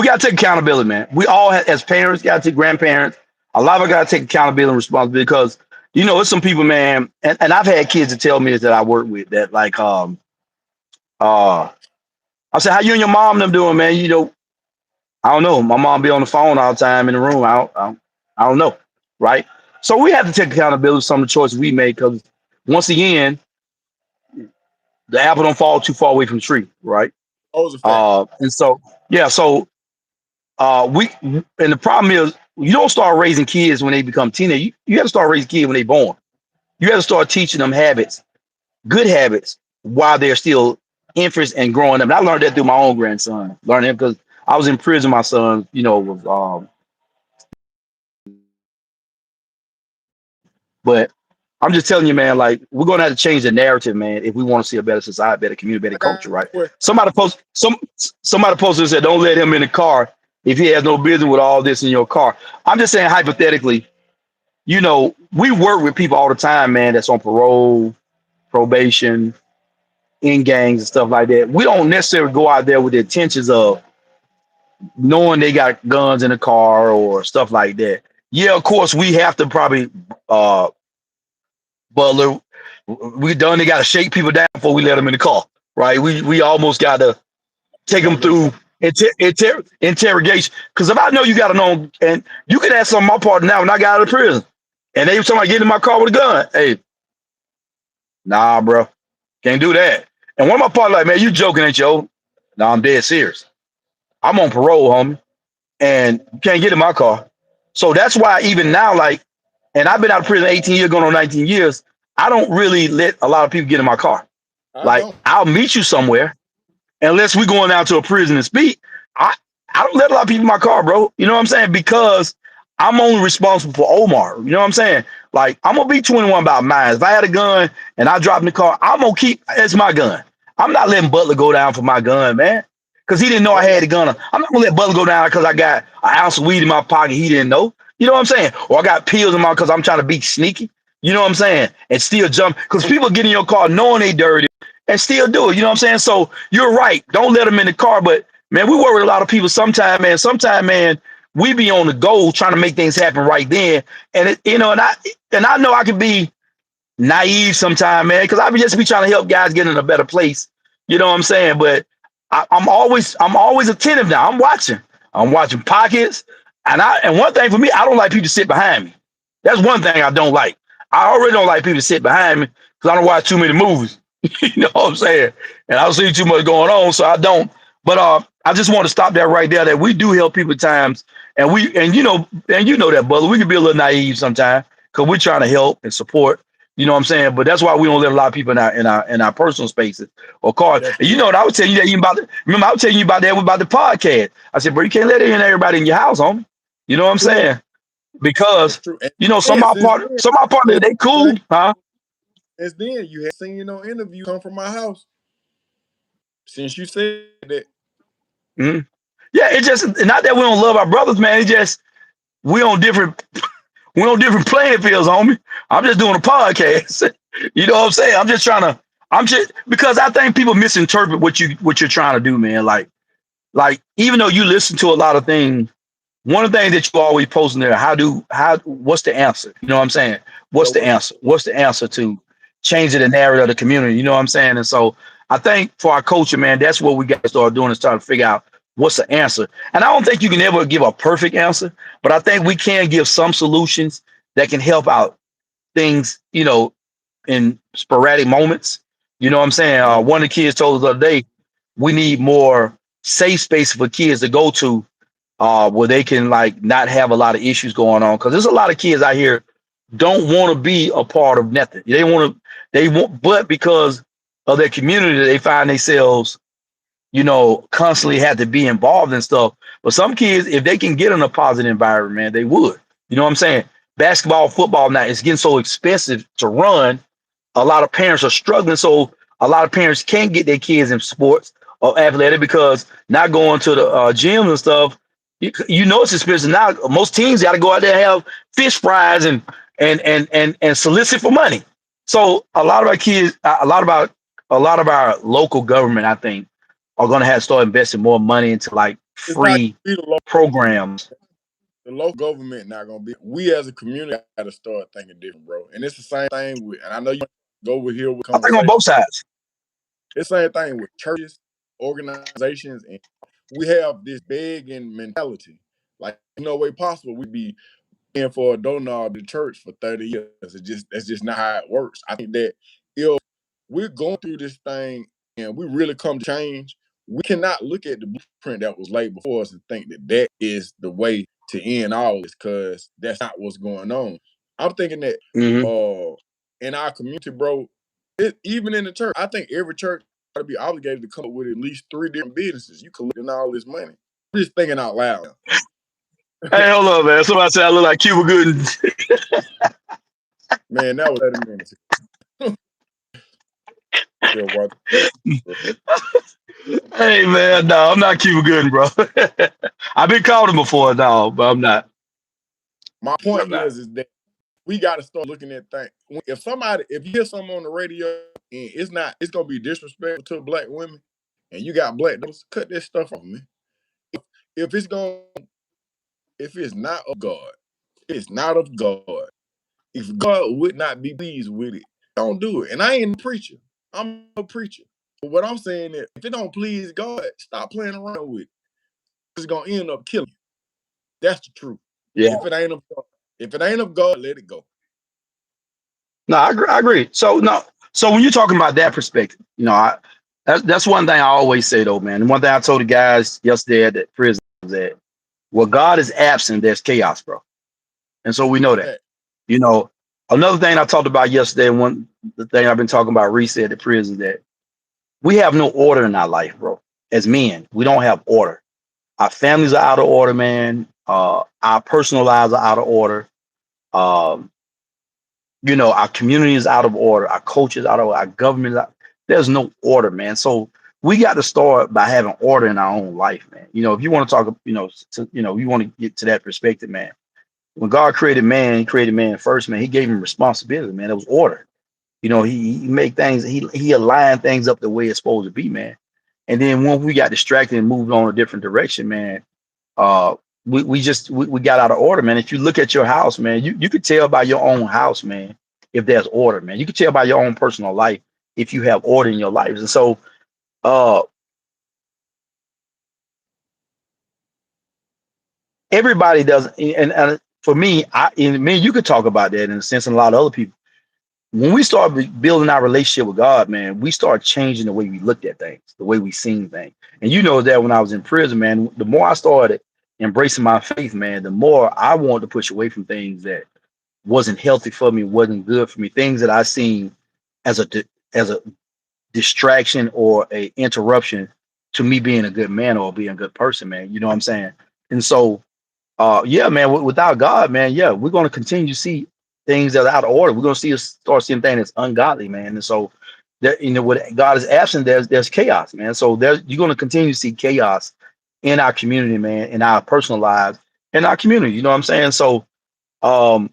got to take accountability, man. We all, as parents, got to take grandparents. A lot of us got to take accountability and responsibility because it's some people, man, and I've had kids that tell me this that I work with that like uh I said, how you and your mom and them doing, man? I don't know. My mom be on the phone all the time in the room. I don't know, right? So we have to take accountability for some of the choices we make because once again, the apple don't fall too far away from the tree, right? Those are facts. And so yeah, so we and the problem is you don't start raising kids when they become teenage. You got to start raising kids when they born. You got to start teaching them habits, good habits, while they're still infants and growing up. And I learned that through my own grandson. Learning him because I was in prison. My son, was but I'm just telling you, man, like we're gonna have to change the narrative, man, if we want to see a better society, better community, better I got culture, right? a question. Somebody posted and said, don't let him in the car if he has no business with all this in your car. I'm just saying hypothetically, we work with people all the time, man, that's on parole, probation, in gangs and stuff like that. We don't necessarily go out there with the intentions of knowing they got guns in the car or stuff like that. Yeah, of course, we have to probably Butler, we done. They got to shake people down before we let them in the car, right? We almost got to take them through interrogation. Because if I know you got to know, and you can ask some of my partner now when I got out of prison, and they somebody get in my car with a gun. Hey, nah, bro, can't do that. And one of my partners like, man, you joking, ain't you? Nah, I'm dead serious. I'm on parole, homie, and you can't get in my car. So that's why even now, like, and I've been out of prison 18 years, going on 19 years. I don't really let a lot of people get in my car. I Like, don't. I'll meet you somewhere, unless we're going out to a prison and speak. I, I don't let a lot of people in my car, bro. You know what I'm saying? Because I'm only responsible for Omar. You know what I'm saying? Like, I'm gonna be 21 about mine. If I had a gun and I drop in the car, I'm gonna keep it's my gun. I'm not letting Butler go down for my gun, man. Because he didn't know I had a gun. I'm not gonna let Butler go down because I got an ounce of weed in my pocket. He didn't know. You know what I'm saying? Or I got pills in my because I'm trying to be sneaky. You know what I'm saying? And still jump because people get in your car knowing they dirty and still do it. You know what I'm saying? So you're right. Don't let them in the car. But man, we work with a lot of people sometimes, man. Sometimes, man, we be on the go trying to make things happen right then. And I know I can be naive sometimes, man, because I just be trying to help guys get in a better place. You know what I'm saying? But I'm always attentive now. I'm watching pockets. And one thing for me, I don't like people to sit behind me. That's one thing I don't like. I already don't like people to sit behind me because I don't watch too many movies. You know what I'm saying? And I don't see too much going on, so I don't. But I just want to stop that right there. That we do help people at times, and you know that, brother. We can be a little naive sometimes because we're trying to help and support. You know what I'm saying? But that's why we don't let a lot of people in our personal spaces or cars. That's And you true. know what I was telling you that even about remember I was telling you about that about the podcast. I said, bro, you can't let everybody in your house, homie. You know what I'm True. saying? Because That's true. And some of our since partners, they cool, then, huh? Since then, you have seen no interview come from my house. Since you said that. Mm-hmm. Yeah, it's just not that we don't love our brothers, man. It's just we on different playing fields, homie. I'm just doing a podcast. You know what I'm saying? I'm just because I think people misinterpret what you're trying to do, man. Like even though you listen to a lot of things, one of the things that you always post in there, what's the answer? You know what I'm saying? What's the answer? What's the answer to changing the narrative of the community? You know what I'm saying? And so I think for our culture, man, that's what we got to start doing is trying to figure out what's the answer. And I don't think you can ever give a perfect answer, but I think we can give some solutions that can help out things, in sporadic moments. You know what I'm saying? One of the kids told us the other day, we need more safe space for kids to go to where they can like not have a lot of issues going on. Cause there's a lot of kids out here don't want to be a part of nothing. But because of their community, they find themselves, constantly had to be involved in stuff. But some kids, if they can get in a positive environment, man, they would. You know what I'm saying? Basketball, football now, it's getting so expensive to run. A lot of parents are struggling. So a lot of parents can't get their kids in sports or athletic because not going to the gyms and stuff, it's expensive. Now most teams got to go out there and have fish fries and solicit for money. So a lot of our kids, a lot of our local government, I think, are going to have to start investing more money into like free programs. The local government not gonna be. We as a community got to start thinking different, bro. And it's the same thing with. And I know you go over here with I think on both sides. It's the same thing with churches, organizations, and we have this begging mentality. Like no way possible we'd be paying for a donor to church for 30 years. That's just not how it works. I think that if we're going through this thing and we really come to change, we cannot look at the blueprint that was laid before us and think that is the way to end all this, because that's not what's going on. I'm thinking that in our community, bro, even in the church, I think every church ought to be obligated to come up with at least 3 different businesses. You collecting all this money. I'm just thinking out loud. Hey, hold on, man. Somebody said I look like Cuba Gooding. Man, that was 30 minutes. Hey, man, no, I'm not Cuba Gooding, bro. I've been called him before, no, but I'm not. My point is that we got to start looking at things. If you hear something on the radio and it's gonna be disrespectful to black women, and you got black dogs, cut this stuff off, man. If it's not of God, it's not of God. If God would not be pleased with it, don't do it. And I ain't a preacher. I'm a preacher. But what I'm saying is, if it don't please God, stop playing around with it. It's gonna end up killing you. That's the truth. Yeah. If it ain't of God, let it go. No, I agree. So when you're talking about that perspective, that's one thing I always say though, man. And one thing I told the guys yesterday at the prison was that where God is absent, there's chaos, bro. And so we know that. Another thing I talked about yesterday, the thing I've been talking about recently at the prison, that we have no order in our life, bro. As men, we don't have order. Our families are out of order, man. Our personal lives are out of order. Our community is out of order. Our culture is out of order. Our government there's no order, man. So we got to start by having order in our own life, man. If you want to talk, you want to get to that perspective, man. When God created man, he created man first, man. He gave him responsibility, man. It was order. He made things, he aligned things up the way it's supposed to be, man. And then when we got distracted and moved on a different direction, man, we got out of order, man. If you look at your house, man, you could tell by your own house, man, if there's order, man. You could tell by your own personal life if you have order in your lives. And so everybody does, and for me, you could talk about that in a sense, and a lot of other people. When we start building our relationship with God, man, we start changing the way we looked at things, the way we seen things. And that when I was in prison, man, the more I started embracing my faith, man, the more I wanted to push away from things that wasn't healthy for me, wasn't good for me, things that I seen as a distraction or a interruption to me being a good man or being a good person, man. You know what I'm saying? And so, yeah, man, without God, man, yeah, we're going to continue to see things that are out of order. We're gonna start seeing things that's ungodly, man. And so that, you know, what God is absent, there's chaos, man. So you're gonna continue to see chaos in our community, man, in our personal lives, in our community. You know what I'm saying? So um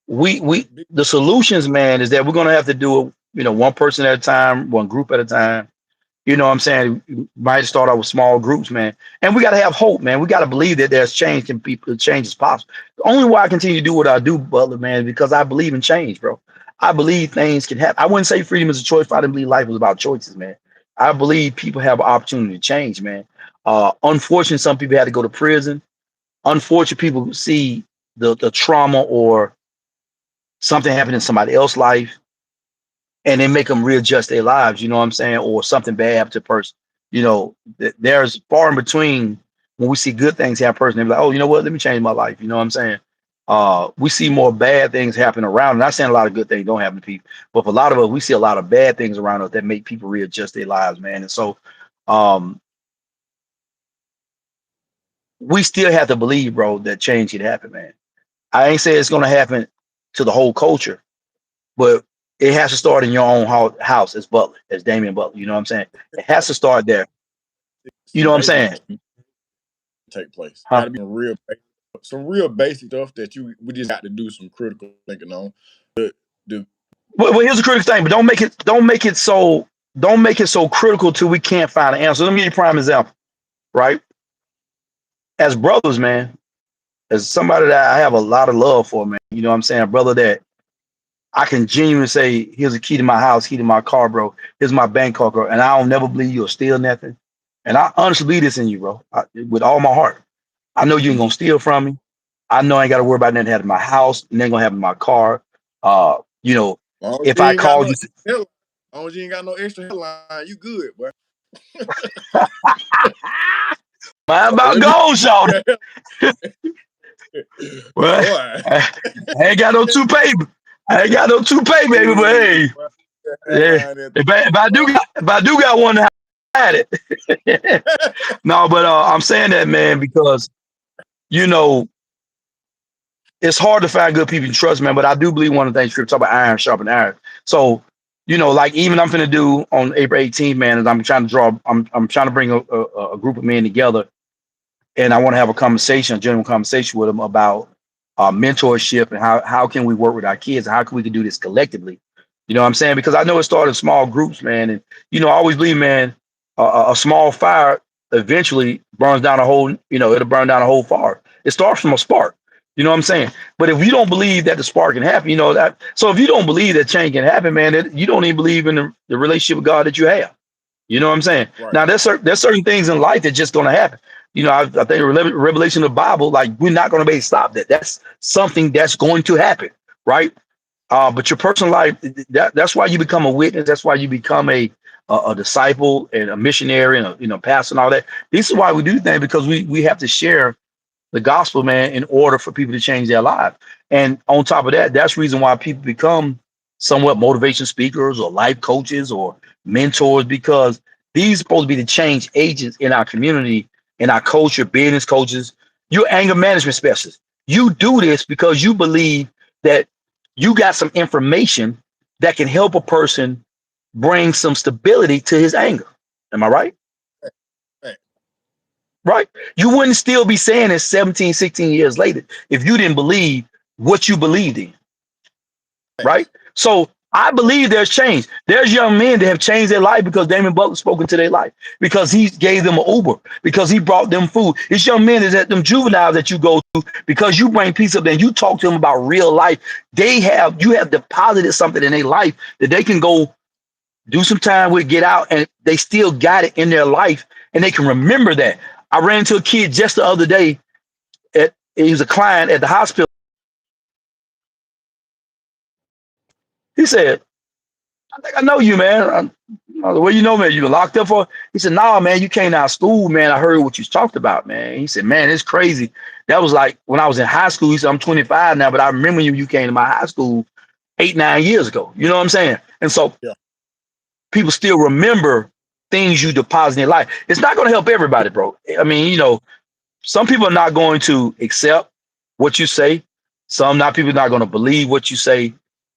the solutions, man, is that we're gonna have to do it, you know, one person at a time, one group at a time. You know what I'm saying? We might start out with small groups, man. And we got to have hope, man. We got to believe that there's change in people, change is possible. The only way I continue to do what I do, Butler, man, is because I believe in change, bro. I believe things can happen. I wouldn't say freedom is a choice if I didn't believe life was about choices, man. I believe people have an opportunity to change, man. Unfortunately, some people had to go to prison. Unfortunately, people see the trauma or something happened in somebody else's life, and they make them readjust their lives, you know what I'm saying? Or something bad happen to a person. You know, there's far in between when we see good things happen to a person, they're like, oh, you know what? Let me change my life. You know what I'm saying? We see more bad things happen around. I'm not saying a lot of good things don't happen to people, but for a lot of us, we see a lot of bad things around us that make people readjust their lives, man. And so we still have to believe, bro, that change can happen, man. I ain't saying it's going to happen to the whole culture, but it has to start in your own house as Butler, as Damian Butler. You know what I'm saying? It has to start there. You know what I'm saying? Take place. Huh? Got to be some real basic stuff that we just got to do some critical thinking on. Well, here's the critical thing, but don't make it so critical till we can't find an answer. Let me give you a prime example, right? As brothers, man, as somebody that I have a lot of love for, man. You know what I'm saying? A brother that I can genuinely say, here's the key to my house, key to my car, bro. Here's my bank card, bro. And I don't never believe you'll steal nothing. And I honestly believe this in you, bro, with all my heart. I know you ain't gonna steal from me. I know I ain't got to worry about nothing having my house, and ain't gonna have in my car. You know, if I call you, as long as you ain't got no extra headline, you good, boy. Mine about gold, shawty. Well, I ain't got no toupee. I ain't got no toupee, baby. But hey, yeah, if I do got one, I had it. No, but I'm saying that, man, because you know it's hard to find good people you trust, man. But I do believe one of the things Scripture talk about iron sharpen iron. So you know, like even I'm finna do on April 18th, man, is I'm trying to bring a group of men together, and I want to have a conversation, a general conversation with them about mentorship and how can we work with our kids and how can we do this collectively. You know what I'm saying? Because I know it started in small groups, man, and you know I always believe, man, a small fire eventually burns down a whole. You know, it'll burn down a whole fire. It starts from a spark. You know what I'm saying? But if you don't believe that the spark can happen, you know that. So if you don't believe that change can happen, man, you don't even believe in the relationship with God that you have. You know what I'm saying? Right. Now there's certain things in life that just gonna happen. You know, I think revelation of the Bible, like we're not gonna be able to stop that. That's something that's going to happen, right? But your personal life, that's why you become a witness. That's why you become a disciple and a missionary and a, you know, pastor and all that. This is why we do things, because we have to share the gospel, man, in order for people to change their life. And on top of that, that's the reason why people become somewhat motivation speakers or life coaches or mentors, because these are supposed to be the change agents in our community, in our culture, business coaches. You're anger management specialists. You do this because you believe that you got some information that can help a person bring some stability to his anger. Am I right? Right? You wouldn't still be saying this 17, 16 years later if you didn't believe what you believed in. Right? So I believe there's change. There's young men that have changed their life because Damian Butler spoke into their life, because he gave them an Uber, because he brought them food. It's young men that them juveniles that you go to because you bring peace up there and you talk to them about real life. You have deposited something in their life that they can go do some time with, get out, and they still got it in their life and they can remember that. I ran into a kid just the other day. He was a client at the hospital. He said, I think I know you, man. Well, you know, man, you were locked up for? He said, nah, man, you came out of school, man. I heard what you talked about, man. He said, man, it's crazy. That was like when I was in high school. He said, I'm 25 now, but I remember you came to my high school 8, 9 years ago. You know what I'm saying? And so people still remember things you deposit in their life. It's not going to help everybody, bro. I mean, you know, some people are not going to accept what you say. Some not people not going to believe what you say.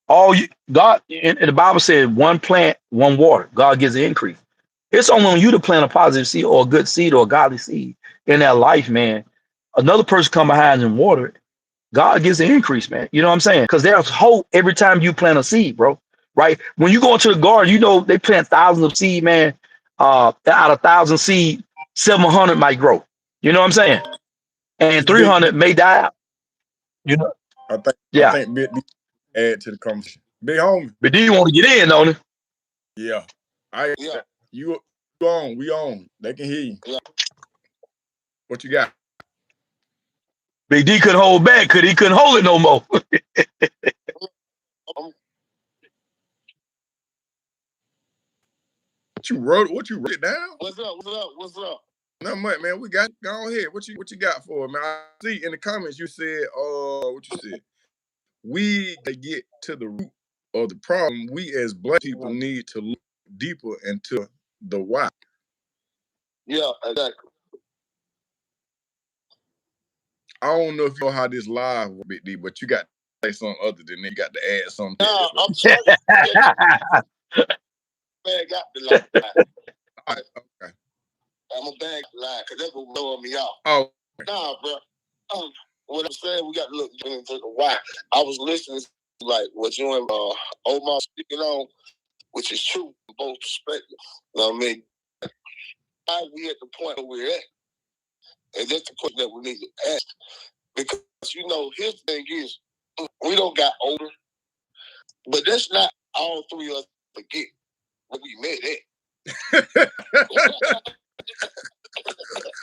All you God and the Bible said, one plant, one water. God gives the increase. It's only on you to plant a positive seed or a good seed or a godly seed in that life, man. Another person come behind and water it. God gives the increase, man. You know what I'm saying? Because there's hope every time you plant a seed, bro. Right? When you go into the garden, you know they plant thousands of seed, man. Out of 1,000 seed, 700 might grow. You know what I'm saying? And 300 may die out. You know? I Yeah. think Big D add to the conversation. Big homie. But do you want to get in on it? Yeah. You on, we on. They can hear you. Yeah. What you got? Big D couldn't hold back because he couldn't hold it no more. What you wrote it down? What's up? Not much, man. We got go ahead. What you got for it, man? I see in the comments you said, what you said? We get to the root of the problem. We as Black people need to look deeper into the why. Yeah, exactly. I don't know if you know how this live will be, D, but you got to say something other than that. You got to add something. Nah, I'm sorry. Man, got the lie. All right, okay. I'm a bad lie because that's what blowing me off. Oh, nah, bro. What I'm saying, we got to look into the why. I was listening to like what you and Omar speaking on, which is true from both perspectives. You know what I mean? Why we at the point where we're at? And that's the question that we need to ask. Because, you know, his thing is, we don't got older, but that's not all three of us forget where we met at.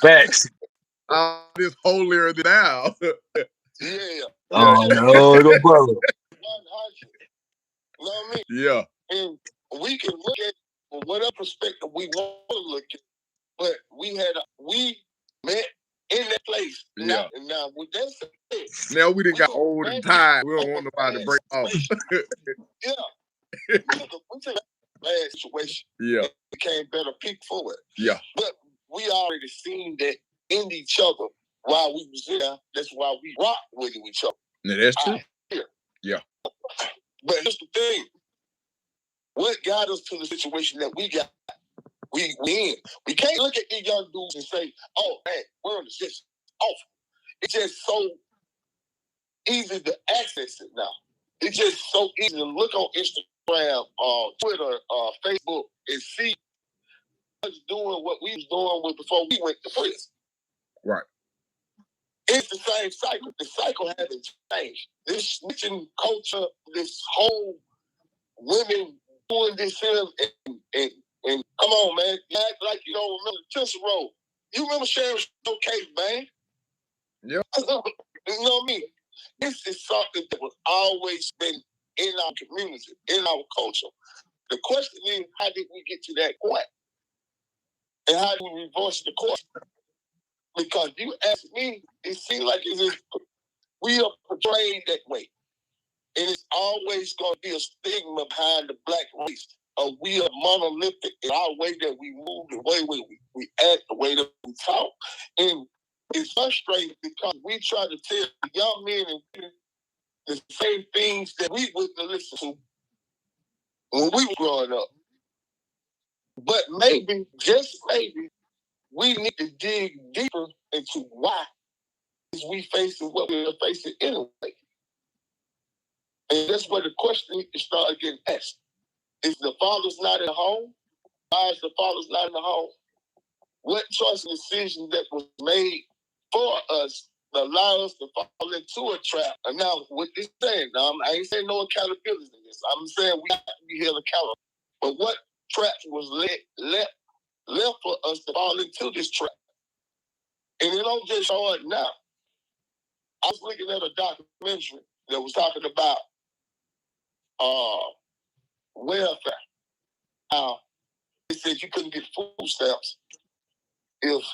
Facts. This holier than thou. Yeah. Oh, no, go brother. 100. You know what I mean? Yeah. And we can look at it from whatever perspective we want to look at, but we met in that place. Yeah. Now with that said, now we done got old and tired. We don't want nobody to break off. Yeah. we took a bad situation. Yeah. It became better people for it. Yeah. But we already seen that in each other while we was there. That's why we rock with each other. Now that's true. Yeah. But here's the thing. What got us to the situation that we got? We in. We can't look at these young dudes and say, "Oh man, we're in this awful." It's just so easy to access it now. It's just so easy to look on Instagram, Twitter, Facebook, and see us doing what we was doing before we went to prison. Right. It's the same cycle. The cycle hasn't changed. This snitching culture, this whole women doing this here, and come on, man, you act like you don't remember Tissue Road. You remember Sharon Showcase, man? Yeah. You know what I mean? This is something that was always been in our community, in our culture. The question is, how did we get to that point? And how do we reverse the course? Because you ask me, it seems like we are portrayed that way. And it's always going to be a stigma behind the Black race. We are monolithic in our way that we move, the way we act, the way that we talk. And it's frustrating because we try to tell young men and women the same things that we wouldn't listen to when we were growing up. But maybe, just maybe, we need to dig deeper into why we facing what we're facing anyway. And that's where the question needs to start getting asked. If the father's not in the home, why is the father's not in the home? What choice and decision that was made for us to allow us to fall into a trap? And now, what this saying, now, I ain't saying no accountability in this. I'm saying we have to be held accountable. But what traps was left for us to fall into this trap? And it don't just show up now. I was looking at a documentary that was talking about welfare. They said you couldn't get food stamps if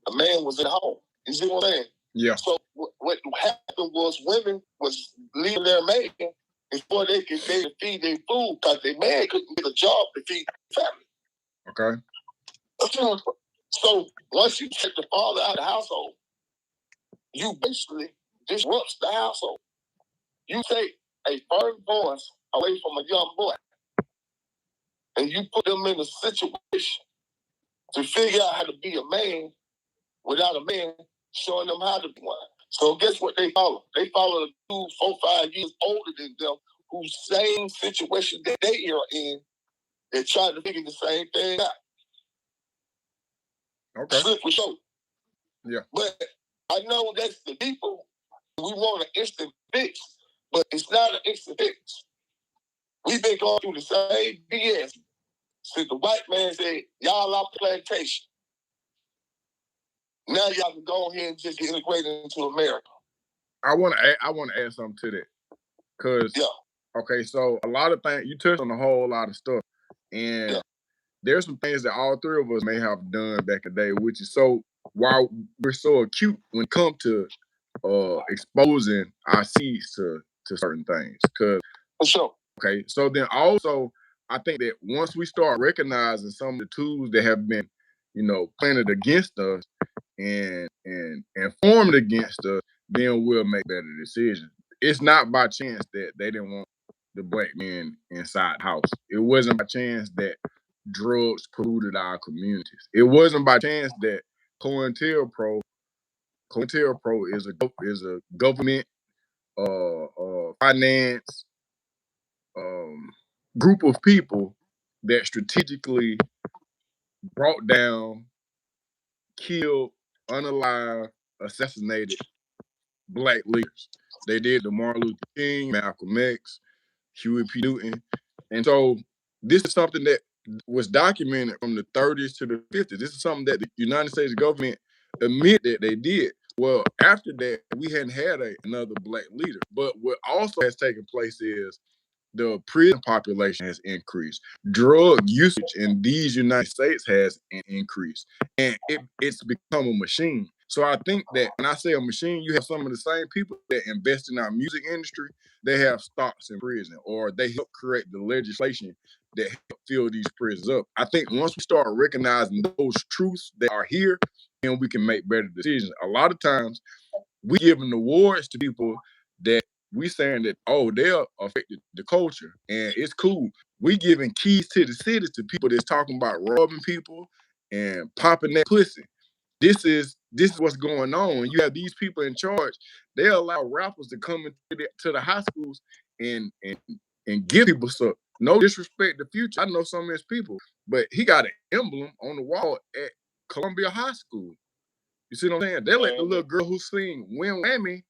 a man was at home. You see what I'm saying? Yeah. So what happened was women was leaving their man before they could feed their food because their man couldn't get a job to feed the family. Okay. So once you take the father out of the household, you basically disrupts the household. You take a firm voice away from a young boy, and you put them in a situation to figure out how to be a man without a man showing them how to be one. So guess what they follow? They follow the 2, 4, 5 years older than them, whose same situation that they are in, they're trying to figure the same thing out. Okay. Slip for sure. Yeah. But I know that's the people, we want an instant fix, but it's not an instant fix. We've been going through the same BS since the white man said, y'all off the plantation. Now y'all can go ahead and just get integrated into America. I want to add something to that, because okay, so a lot of things you touched on, a whole lot of stuff, and there's some things that all three of us may have done back in the day, which is so while we're so acute when it comes to exposing our seeds to certain things, because for sure. Okay, so then also I think that once we start recognizing some of the tools that have been, planted against us and formed against us, then we'll make better decisions. It's not by chance that they didn't want the black men inside the house. It wasn't by chance that drugs polluted our communities. It wasn't by chance that COINTELPRO is a government finance group of people that strategically brought down, killed, unalived, assassinated black leaders. They did to Martin Luther King, Malcolm X, Huey P. Newton. And so this is something that was documented from the 30s to the 50s. This is something that the United States government admit that they did. Well, after that, we hadn't had another black leader. But what also has taken place is the prison population has increased. Drug usage in these United States has increased. And it's become a machine. So I think that when I say a machine, you have some of the same people that invest in our music industry. They have stocks in prison, or they help create the legislation that help fill these prisons up. I think once we start recognizing those truths that are here, then we can make better decisions. A lot of times we giving awards to people that we saying that, oh, they're affected the culture, and it's cool. We giving keys to the city to people that's talking about robbing people and popping that pussy. This is what's going on. You have these people in charge. They allow rappers to come into the high schools and give people stuff. No disrespect to Future. I know some of his people, but he got an emblem on the wall at Columbia High School. You see what I'm saying? They let the little girl who sing Win Whammy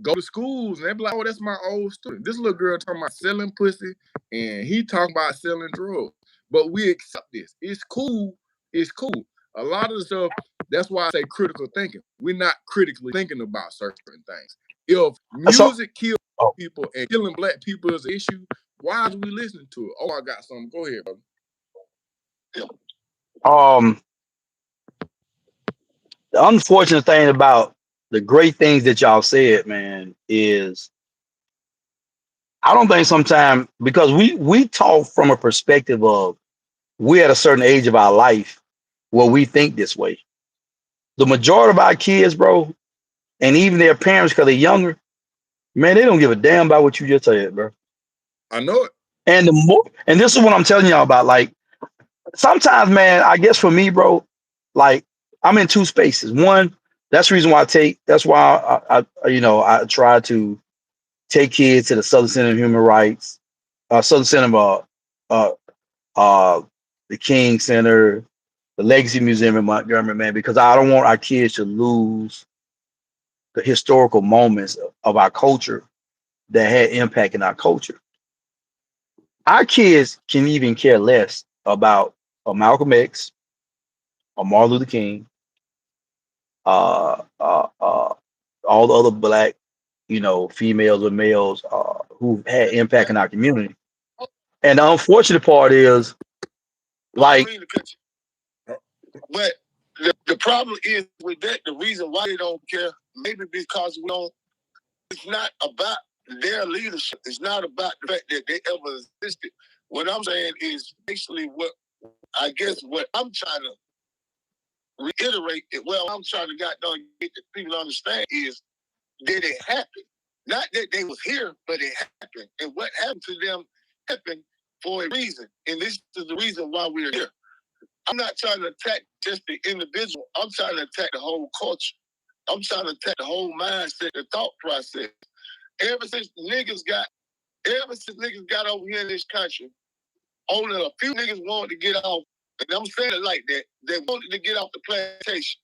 go to schools, and they be like, oh, that's my old student. This little girl talking about selling pussy, and he talking about selling drugs. But we accept this. It's cool. It's cool. A lot of the stuff, that's why I say critical thinking. We're not critically thinking about certain things. If music kills people and killing black people is an issue, why are we listening to it? Oh, I got something. Go ahead, brother. The unfortunate thing about the great things that y'all said, man, is I don't think sometimes, because we talk from a perspective of we're at a certain age of our life where we think this way. The majority of our kids, bro, and even their parents, because they're younger, man, they don't give a damn about what you just said, bro. I know it. And this is what I'm telling y'all about. Like, sometimes, man, I guess for me, bro, like, I'm in two spaces. One, that's the reason why I try to take kids to the Southern Center of Human Rights, Southern Center of the King Center, the Legacy Museum in Montgomery, man, because I don't want our kids to lose the historical moments of our culture that had impact in our culture. Our kids can even care less about Malcolm X or Martin Luther King, all the other black, females or males who had impact in our community. And the unfortunate part is, like, but the problem is with that, the reason why they don't care, maybe because it's not about their leadership. It's not about the fact that they ever existed. What I'm saying is basically what I'm trying to reiterate, I'm trying to get the people to understand is, did it happen? Not that they was here, but it happened. And what happened to them happened for a reason. And this is the reason why we're here. I'm not trying to attack just the individual. I'm trying to attack the whole culture. I'm trying to attack the whole mindset, the thought process. Ever since niggas got over here in this country, only a few niggas wanted to get off. And I'm saying it like that. They wanted to get off the plantation.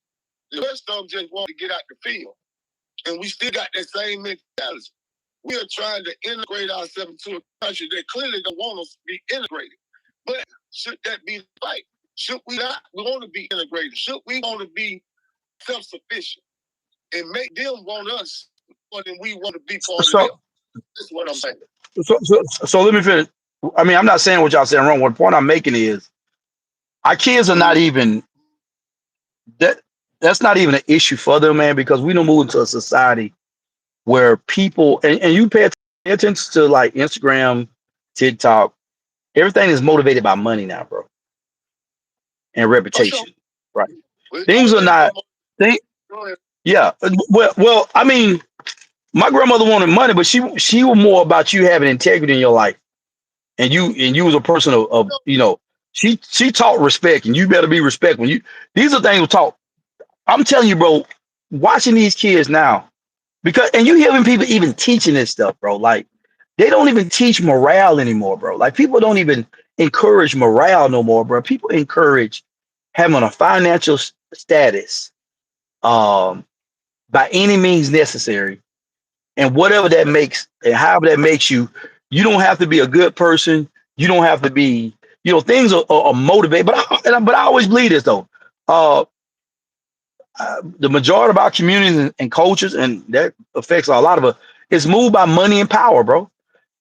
The rest of them just wanted to get out the field. And we still got that same mentality. We are trying to integrate ourselves into a country that clearly don't want us to be integrated. But should that be the fight? Should we not want to be integrated? Should we want to be self-sufficient and make them want us more than we want to be part of them? That's what I'm saying. So let me finish. I mean, I'm not saying what y'all saying wrong. What point I'm making is our kids are not even that's not even an issue for them, man, because we don't move into a society where people and you pay attention to like Instagram, TikTok, everything is motivated by money now, bro. And reputation. Right. Things are not yeah. Well, I mean, my grandmother wanted money, but she was more about you having integrity in your life. And you was a person of you know, she taught respect, and you better be respectful. These are things we taught. I'm telling you, bro, watching these kids now, and you hearing people even teaching this stuff, bro. Like they don't even teach morale anymore, bro. Like people don't even encourage morale no more, bro. People encourage having a financial status, by any means necessary, and whatever that makes, and however that makes you. You don't have to be a good person. You don't have to be, you know, things are motivated. But I always believe this though. The majority of our communities and cultures, and that affects a lot of us, is moved by money and power, bro.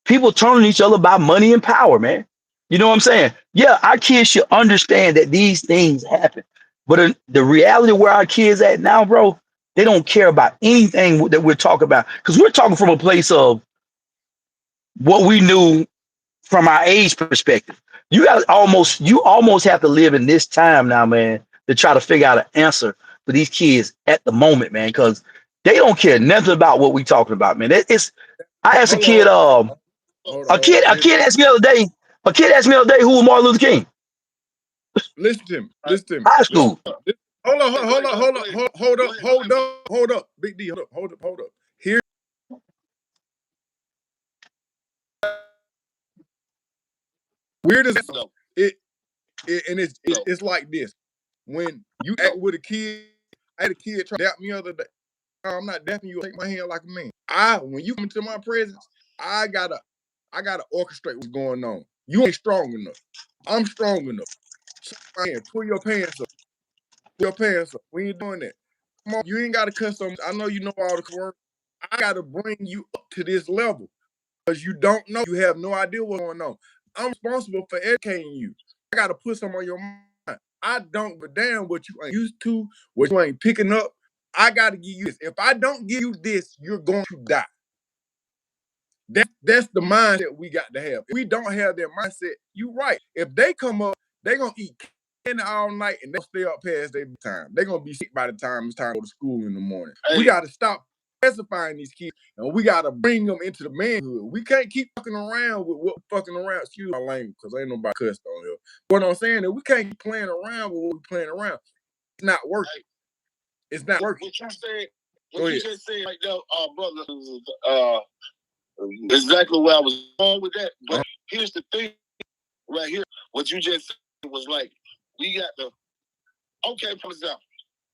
People turning each other by money and power, man. You know what I'm saying? Yeah, our kids should understand that these things happen. But the reality where our kids at now, bro, they don't care about anything that we're talking about. Because we're talking from a place of what we knew from our age perspective. You almost have to live in this time now, man, to try to figure out an answer for these kids at the moment, man, because they don't care nothing about what we talking about, man. I asked a kid, a kid asked me the other day, who was Martin Luther King? Listen to me. High school. Hold up, Big D, hold up. Here, weird as it's like this. When you act with a kid, I had a kid try to dap me the other day. I'm not dapping you. Take my hand like a man. When you come into my presence, I gotta orchestrate what's going on. You ain't strong enough. I'm strong enough. Shake my hand. Pull your pants up. We ain't doing that. Come on, you ain't gotta cuss on me. I know you know all the work. I gotta bring you up to this level because you don't know. You have no idea what's going on. I'm responsible for educating you. I gotta put something on your mind. I don't give a damn what you ain't used to, what you ain't picking up. I gotta give you this. If I don't give you this, you're going to die. That's the mindset we got to have. If we don't have that mindset, you're right. If they come up, they're gonna eat candy all night and they'll stay up past their time. They're gonna be sick by the time it's time to go to school in the morning. Hey. We gotta stop specifying these kids and we gotta bring them into the manhood. We can't keep fucking around with what we're fucking around. Excuse my language, because ain't nobody cussed on here. What I'm saying is we can't keep playing around with what we're playing around. It's not working. It's not working. What you just said right there, brother, exactly where I was going with that. But here's the thing right here. What you just said was like, we got the, okay, for example,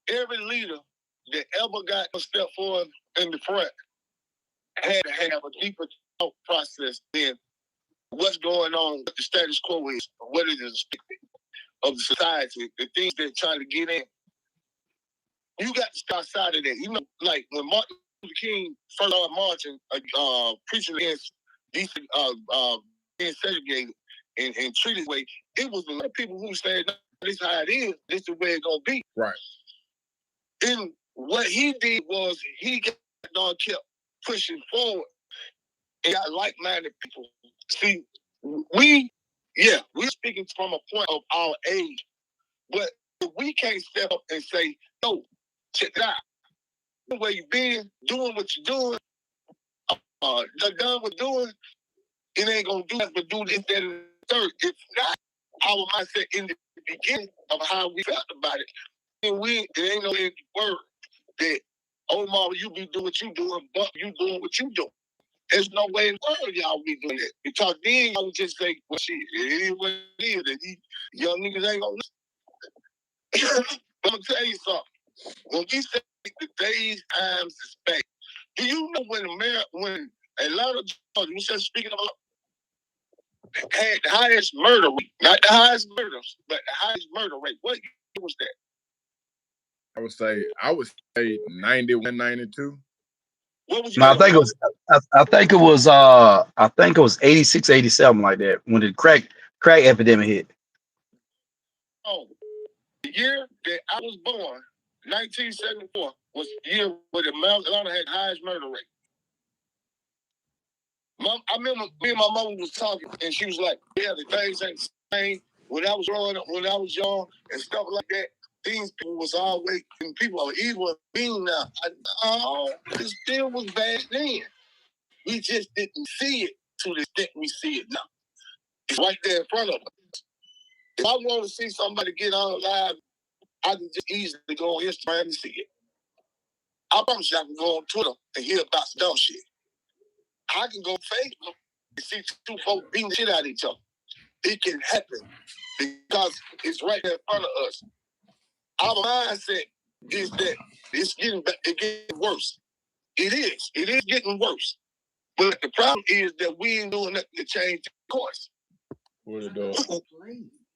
every leader that ever got a step forward in the front had to have a deeper thought process than what's going on, what the status quo is, what it is of the society, the things they're trying to get in. You got to start outside of that. You know, like when Martin Luther King first started marching, preaching against decent, being segregated and treated way, it was a lot of people who said, no, this is how it is, this is the way it's going to be. Right. And what he did was he kept pushing forward and got like-minded people. See, we're speaking from a point of our age, but we can't step up and say, no, check it out. The way you've been, doing what you're doing, the gun was doing, it ain't gonna do that, but do this, that, and the third. If not, our mindset in the beginning of how we felt about it. And it ain't no word that, oh, mama, you be doing what you doing, but you doing what you doing. There's no way in the world y'all be doing that. Because then y'all would just say, well, shit, it is what it is. And these young niggas ain't gonna listen. But I'm gonna tell you something. When we say the days, times, is back, do you know when Atlanta, Georgia, we just speaking about, had the highest murder rate, not the highest murders, but the highest murder rate? What year was that? I would say 91, 92. What was No, I think it was 86, 87, like that, when the crack epidemic hit. Oh, the year that I was born, 1974, was the year where the Mount Atlanta had the highest murder rate. I remember me and my mom was talking, and she was like, yeah, the things ain't the same. When I was growing up, when I was young, and stuff like that, these people was always, and people are evil being now. It still was bad then. We just didn't see it to the extent we see it now. It's right there in front of us. If I want to see somebody get on live, I can just easily go on Instagram and see it. I promise you I can go on Twitter and hear about some dumb shit. I can go on Facebook and see two folks beating the shit out of each other. It can happen because it's right there in front of us. Our mindset is that it's getting worse. It is getting worse. But the problem is that we ain't doing nothing to change the course. What it does?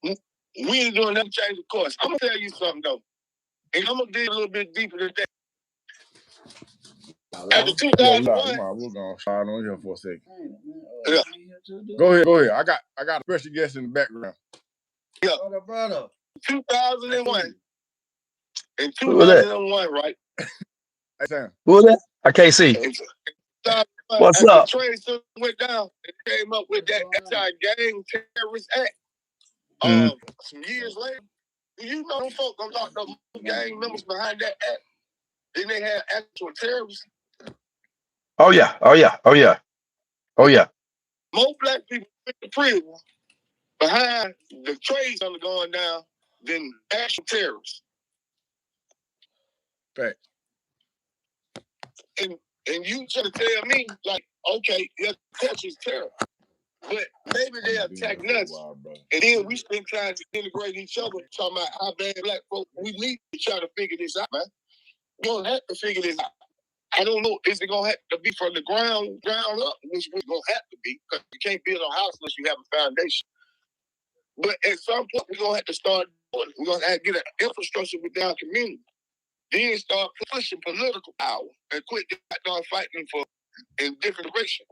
We ain't doing nothing to change the course. I'm gonna tell you something though, and I'm gonna dig a little bit deeper than that. After 2001, we're gonna slide on here for a second. Yeah. Go ahead. I got a special guest in the background. Yeah. Okay, brother. 2001. In 2001, right? Hey, Sam. Who was that? I can't see. What's up? The train still went down and came up with that anti-gang terrorist act. Some years later, you know them folks gonna lock the gang members behind that act. Then they had actual terrorists. Oh yeah. More black people in the prison behind the trade center going down than actual terrorists. Fact. And you trying to tell me, like, okay, your country's terror, but maybe they attack us, and then we still trying to integrate each other, talking about how bad black folks we need to try to figure this out, man. We don't have to figure this out. I don't know. Is it gonna have to be from the ground up, which we're gonna have to be, because you can't build a house unless you have a foundation. But at some point, we're gonna have to start doing it. We're gonna have to get an infrastructure within our community. Then start pushing political power and quit fighting for in different directions.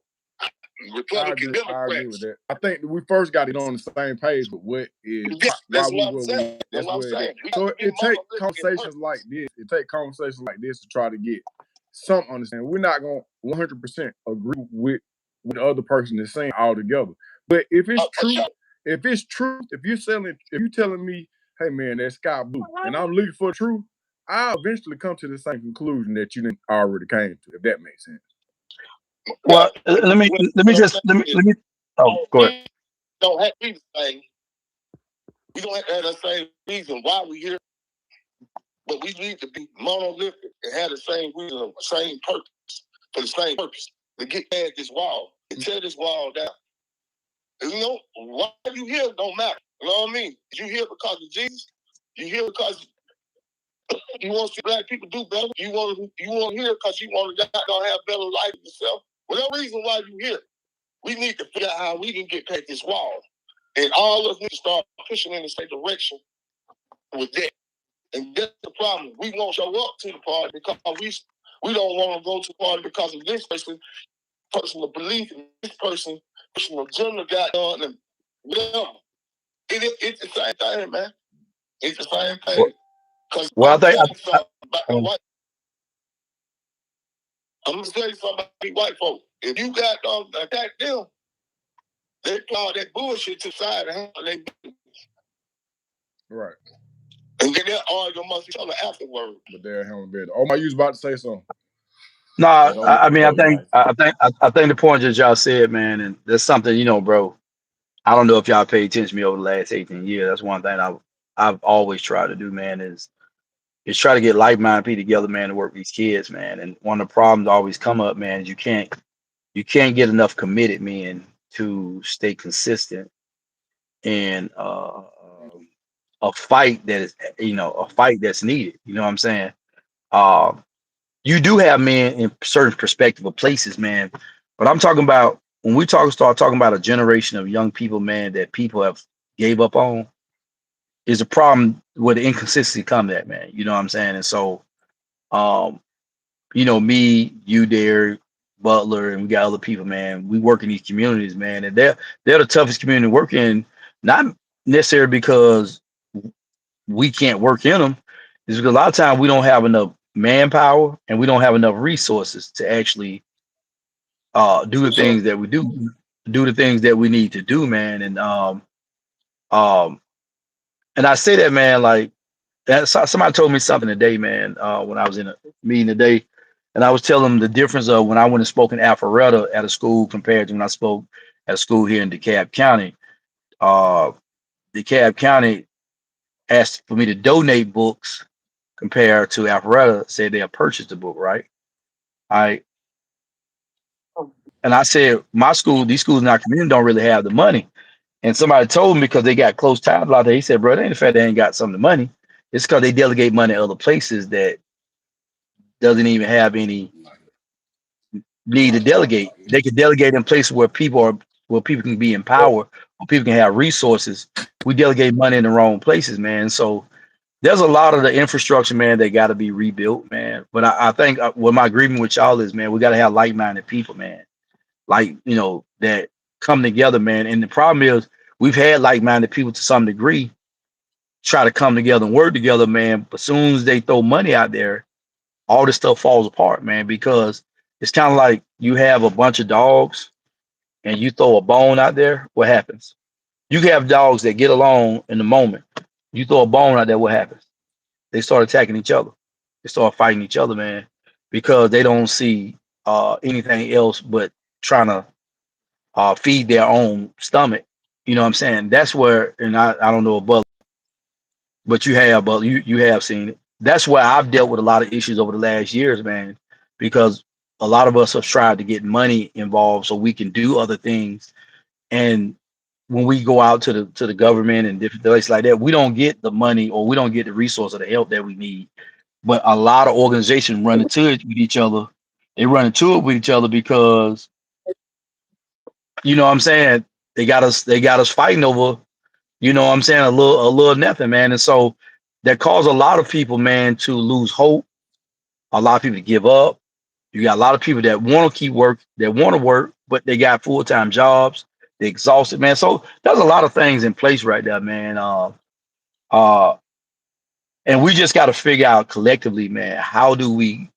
Republican, Democrats. I agree with that. I think we first got it on the same page, but what is that's what I'm saying. That's what I'm saying. So it takes conversations like this. It takes conversations like this to try to get some understanding. We're not gonna 100% agree with what the other person is saying altogether. But if it's true, if you're telling me, hey man, that's sky blue, and I'm looking for truth, I'll eventually come to the same conclusion that you already came to, if that makes sense. Well, let me. Oh, go ahead. Don't have to be the same. We don't have to have the same reason why we're here, but we need to be monolithic and have the same reason, same purpose, for the same purpose, to get past this wall, and tear this wall down. You know, why you here don't matter. You know what I mean? You here because of Jesus? You here because you want to see black people do better? You want to hear because you want to have better life yourself? Whatever reason why you here, we need to figure out how we can get past this wall. And all of us need to start pushing in the same direction with that. And that's the problem. We won't show up to the party because we don't want to go to the party because of this personal belief, and this personal agenda got on them. It's the same thing, man. It's the same thing. Well, I'm gonna tell you something about these white folks. If you got attack them, they plow that bullshit to the side and handle their business. Right. And then they'll argue amongst each other afterwards. But they're handling better. Oh my, you was about to say something. No, That's the only I mean, result in life. I think the point that y'all said, man, and that's something, bro. I don't know if y'all paid attention to me over the last 18 years. That's one thing I've always tried to do, man, is try to get like-minded people together, man, to work with these kids, man. And one of the problems always come up, man, is you can't get enough committed men to stay consistent in a fight that is, a fight that's needed. You know what I'm saying? Um, you do have men in certain perspective of places, man. But I'm talking about when we start talking about a generation of young people, man, that people have gave up on, is a problem where the inconsistency comes at, man. You know what I'm saying? And so, um, me, you, Derek, Butler, and we got other people, man. We work in these communities, man, and they're the toughest community to work in, not necessarily because we can't work in them. It's because a lot of times we don't have enough manpower and we don't have enough resources to actually do the things that we do the things that we need to do, man. Um and I say that, man, like somebody told me something today, man, when I was in a meeting today, and I was telling them the difference of when I went and spoke in Alpharetta at a school compared to when I spoke at a school here in DeKalb County. Uh DeKalb County asked for me to donate books compared to Alpharetta said they'll purchase the book, right? I and I said my school, these schools in our community don't really have the money. And somebody told me because they got close ties out there. He said, bro, it ain't the fact they ain't got some of the money. It's because they delegate money other places that doesn't even have any need to delegate. They could delegate in places where people can be empowered, where people can have resources. We delegate money in the wrong places, man. So there's a lot of the infrastructure, man, that got to be rebuilt, man. But I think what my agreement with y'all is, man, we got to have like-minded people, man. Like, that come together, man. And the problem is we've had like-minded people to some degree try to come together and work together, man. But as soon as they throw money out there, all this stuff falls apart, man, because it's kind of like you have a bunch of dogs and you throw a bone out there, what happens? You can have dogs that get along in the moment. You throw a bone out there, what happens? They start attacking each other. They start fighting each other, man, because they don't see anything else but trying to feed their own stomach. You know what I'm saying? That's where, and I don't know about, but you have seen it. That's why I've dealt with a lot of issues over the last years, man, because a lot of us have tried to get money involved so we can do other things. And when we go out to the government and different places like that, we don't get the money or we don't get the resource or the help that we need. But a lot of organizations run into it with each other. They run into it with each other because you know what I'm saying, they got us fighting over, what I'm saying, a little nothing, man. And so that caused a lot of people, man, to lose hope, a lot of people to give up. You got a lot of people that want to keep work, that want to work, but they got full-time jobs. They're exhausted, man. So there's a lot of things in place right there, man. Uh, and we just got to figure out collectively, man, how do we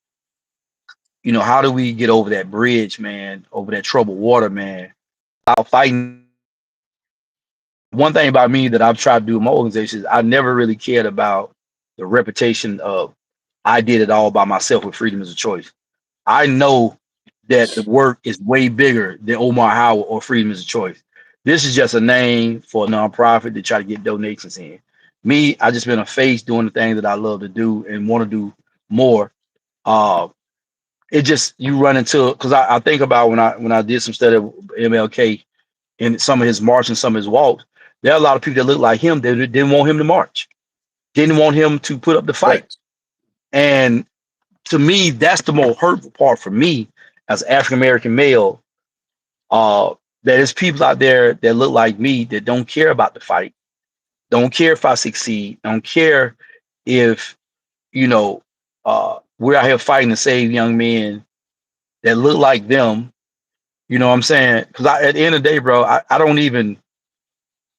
get over that bridge, man, over that troubled water, man, without fighting. One thing about me that I've tried to do in my organization is I never really cared about the reputation of I did it all by myself with freedom as a choice. I know that the work is way bigger than Omar Howard or Freedom is a Choice. This is just a name for a nonprofit to try to get donations in. Me, I just been a face doing the things that I love to do and want to do more. Uh, it just you run into because I think about when I did some study of MLK and some of his march and some of his walks. There are a lot of people that look like him that didn't want him to march, didn't want him to put up the fight. Right. And to me, that's the more hurtful part for me as an African American male. That is people out there that look like me that don't care about the fight, don't care if I succeed, don't care if we're out here fighting to save young men that look like them. You know what I'm saying? Because at the end of the day, bro, I don't even,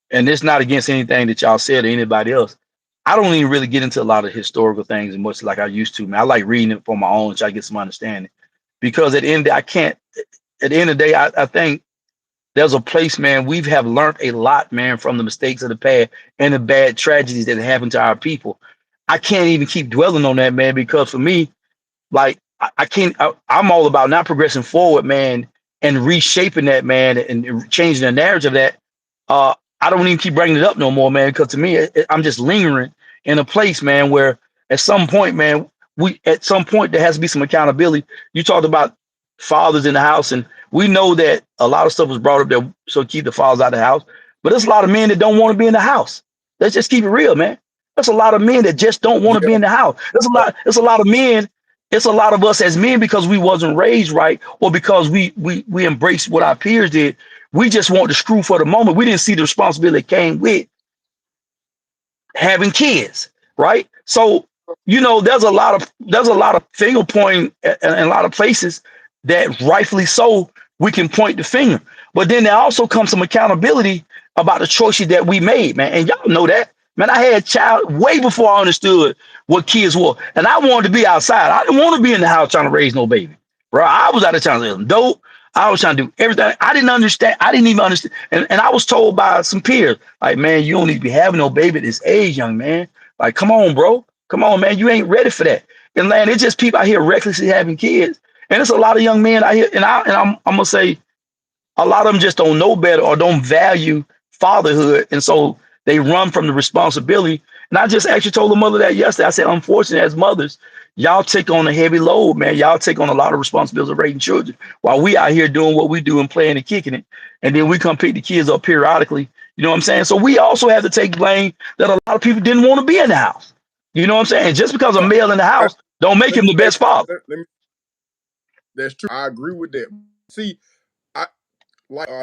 and it's not against anything that y'all said or anybody else. I don't even really get into a lot of historical things as much like I used to, man. I like reading it for my own, try to get some understanding. Because at the end of the day, I can't. At the end of the day, I think there's a place, man. We have learned a lot, man, from the mistakes of the past and the bad tragedies that happened to our people. I can't even keep dwelling on that, man, because for me, like I can't. I'm all about not progressing forward, man, and reshaping that, man, and changing the narrative of that. I don't even keep bringing it up no more, man, because to me, I'm just lingering in a place, man, where at some point, man, at some point there has to be some accountability. You talked about fathers in the house, and we know that a lot of stuff was brought up there, so keep the fathers out of the house. But there's a lot of men that don't want to be in the house. Let's just keep it real, man. There's a lot of men that just don't want to be in the house. There's a lot of men. It's a lot of us as men because we wasn't raised right, or because we embraced what our peers did. We just want the screw for the moment. We didn't see the responsibility that came with having kids, right? So, there's a lot of finger pointing in a lot of places that rightfully so we can point the finger. But then there also comes some accountability about the choices that we made, man. And y'all know that. Man, I had a child way before I understood what kids were. And I wanted to be outside. I didn't want to be in the house trying to raise no baby. Bro, I was out of town selling dope. I was trying to do everything. I didn't understand. I didn't even understand. And I was told by some peers, like, man, you don't need to be having no baby at this age, young man. Like, come on, bro. Come on, man. You ain't ready for that. And man, it's just people out here recklessly having kids. And it's a lot of young men out here. And I'm gonna say a lot of them just don't know better or don't value fatherhood. And so they run from the responsibility. And I just actually told the mother that yesterday. I said, unfortunately, as mothers, y'all take on a heavy load, man. Y'all take on a lot of responsibility of raising children while we out here doing what we do and playing and kicking it. And then we come pick the kids up periodically. You know what I'm saying? So we also have to take blame that a lot of people didn't want to be in the house. You know what I'm saying? Just because a male in the house don't make him the best father. That's true. I agree with that. See, I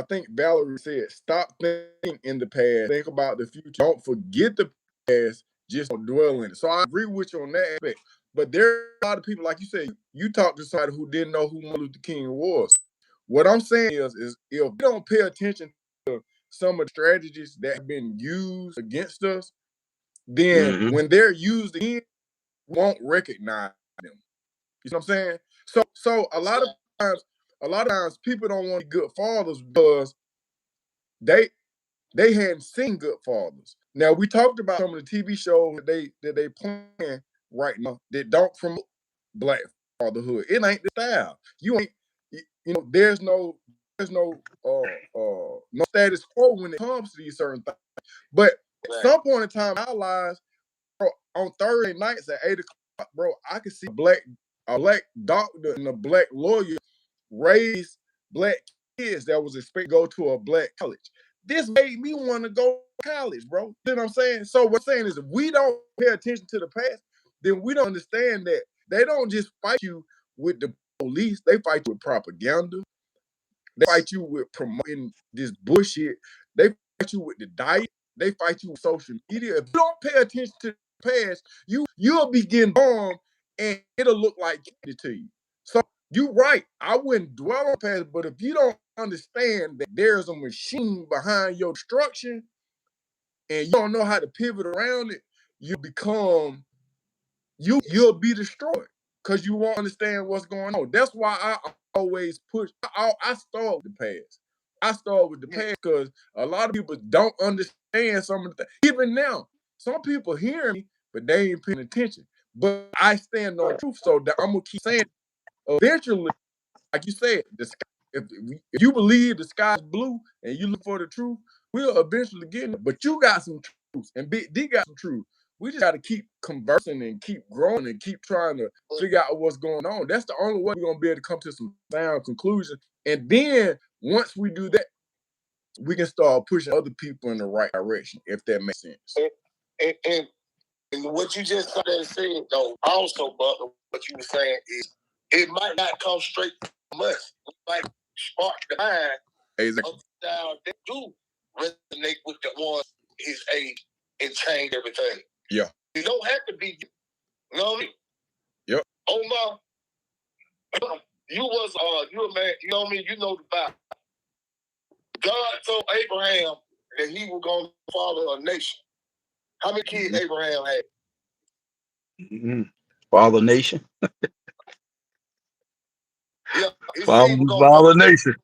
think Valerie said, stop thinking in the past. Think about the future. Don't forget the past. Just don't dwell in it. So I agree with you on that aspect. But there are a lot of people, like you said, you talked to somebody who didn't know who Martin Luther King was. What I'm saying is if we don't pay attention to some of the strategies that have been used against us, then when they're used again, we won't recognize them. You know what I'm saying? So a lot of times people don't want to be good fathers because they hadn't seen good fathers. Now we talked about some of the TV shows that they playing right now that don't promote black fatherhood. It ain't the style. There's no status quo when it comes to these certain things. But at some point in time in our lives, bro, on Thursday nights at 8:00, bro, I could see a black doctor and a black lawyer raise black kids that was expected to go to a black college. This made me want to go to college, bro. You know what I'm saying? So what I'm saying is if we don't pay attention to the past, then we don't understand that they don't just fight you with the police, they fight you with propaganda. They fight you with promoting this bullshit. They fight you with the diet. They fight you with social media. If you don't pay attention to the past, you'll be getting harmed and it'll look like candy to you. So you're right. I wouldn't dwell on the past, but if you don't understand that there's a machine behind your destruction and you don't know how to pivot around it, you'll be destroyed because you won't understand what's going on. That's why I always push. I start with the past. I start with the past because a lot of people don't understand some of the things. Even now, some people hear me, but they ain't paying attention. But I stand on truth, so that I'm gonna keep saying. Eventually, like you said, if you believe the sky's blue and you look for the truth, we'll eventually get it. But you got some truth, and Big D got some truth. We just got to keep conversing and keep growing and keep trying to figure out what's going on. That's the only way we're going to be able to come to some sound conclusion. And then once we do that, we can start pushing other people in the right direction, if that makes sense. And what you just said, though, also, Butler, what you were saying is it might not come straight from us. It might spark the mind of the child that do resonate with the ones his age and change everything. Yeah. It don't have to be, you know what I mean? Yep. Omar, you a man, you know what I mean? You know the Bible. God told Abraham that he was going to father a nation. How many kids Abraham had? Father nation. Yeah. Father nation.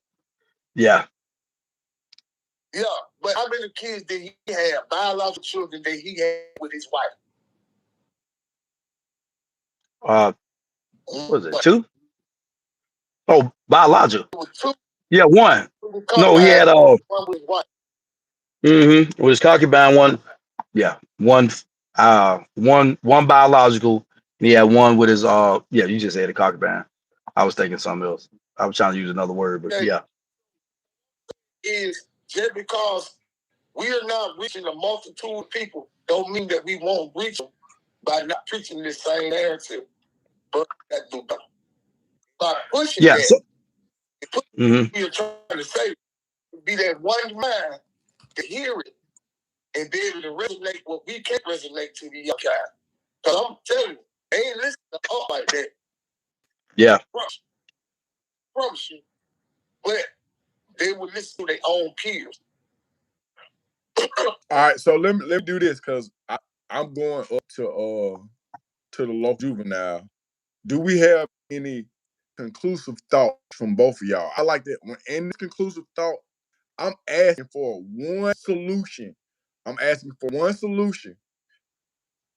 Yeah. Yeah. But how many kids did he have, biological children that he had with his wife? What was it, 2? Oh, biological. Yeah, 1. No, he had with his concubine, 1. Yeah, 1 one biological. And he had 1 with his yeah, you just had a concubine. I was thinking something else. I was trying to use another word, but yeah. Is just because we are not reaching a multitude of people don't mean that we won't reach them by not preaching this same narrative. But that do better. By pushing that, So, we are trying to say, be that one mind to hear it and be able to resonate what we can't resonate to the young guy. Because I'm telling you, they ain't listening to us like that. Yeah. Promise you. But they would listen to their own peers. All right, so let me do this because I'm going up to the local juvenile. Do we have any conclusive thoughts from both of y'all? I like that. When in this conclusive thought, I'm asking for one solution. I'm asking for one solution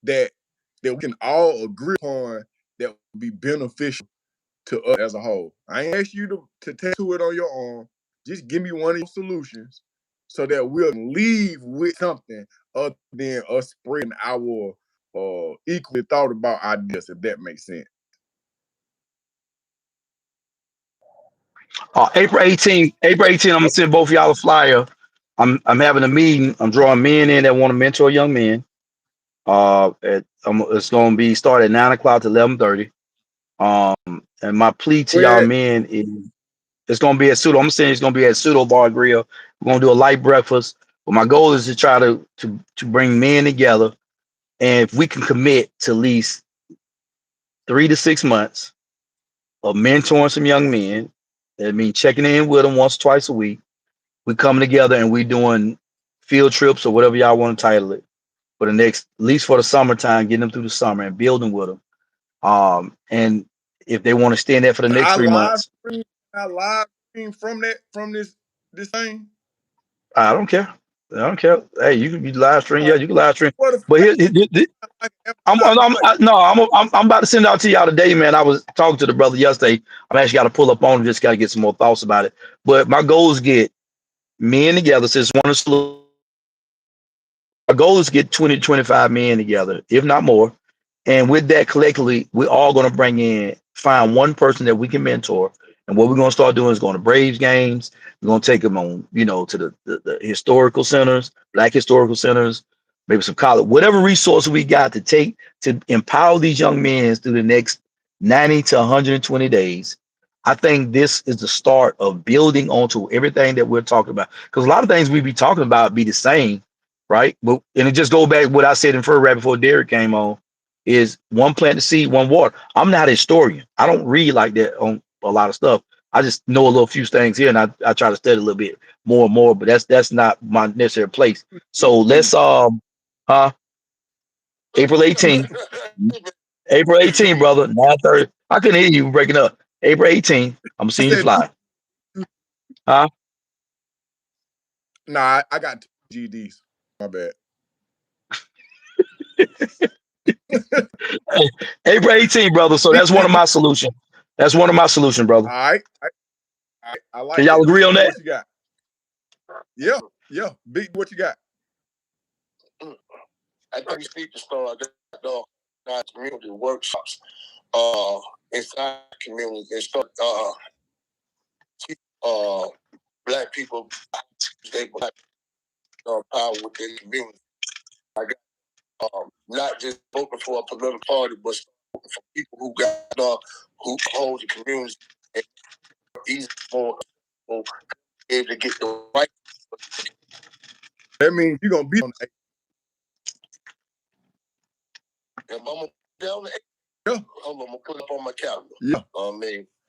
that we can all agree upon that would be beneficial to us as a whole. I ain't ask you to tattoo it on your arm. Just give me one of your solutions so that we'll leave with something other than us spreading our equally thought about ideas, if that makes sense. April 18th, I'm gonna send both of y'all a flyer. I'm having a meeting. I'm drawing men in that want to mentor young men. It's gonna be started at 9 o'clock to 11:30. And my plea to y'all men is it's gonna be at Pseudo. I'm saying it's gonna be at Pseudo Bar Grill. We're gonna do a light breakfast. But my goal is to try to bring men together. And if we can commit to at least 3 to 6 months of mentoring some young men, that means checking in with them once, twice a week. We coming together and we doing field trips or whatever y'all want to title it for the next, at least for the summertime, getting them through the summer and building with them. And if they want to stay in there for the next 3 months, I live stream from this thing. I don't care. Hey, you can be live stream. Yeah, you can live stream. But here, I'm about to send it out to y'all today, man. I was talking to the brother yesterday. I'm actually got to pull up on him. Just got to get some more thoughts about it. But my goal is get men together. Since our goal is to get 20 to 25 men together, if not more. And with that, collectively, we're all going to find one person that we can mentor. And what we're going to start doing is going to Braves games. We're going to take them on, to the historical centers, Black historical centers, maybe some college, whatever resource we got to take to empower these young men through the next 90 to 120 days. I think this is the start of building onto everything that we're talking about. Because a lot of things we be talking about be the same, right? But and it just go back to what I said in Fur right before Derek came on. Is one plant the seed, one water. I'm not a historian. I don't read like that on a lot of stuff. I just know a little few things here, and I try to study a little bit more and more. But that's not my necessary place. So let's April 18th, brother, 9:30. I couldn't hear you breaking up. April 18th. I'm seeing you fly. Nah, I got 2 GDs. My bad. April 18th, brother. So that's one of my solutions. That's one of my solutions, brother. All right. I like. Can y'all agree on that? What you got? Yeah. Big, what you got? I think you need to start community workshops inside communities and start Black people able power within the community. I got not just voting for a political party, but for people who got who hold the community and easy for able to get the right. That means you're gonna be on the 8th. If I'm gonna be on the 8th, I'm gonna put it up on my calendar. Yeah.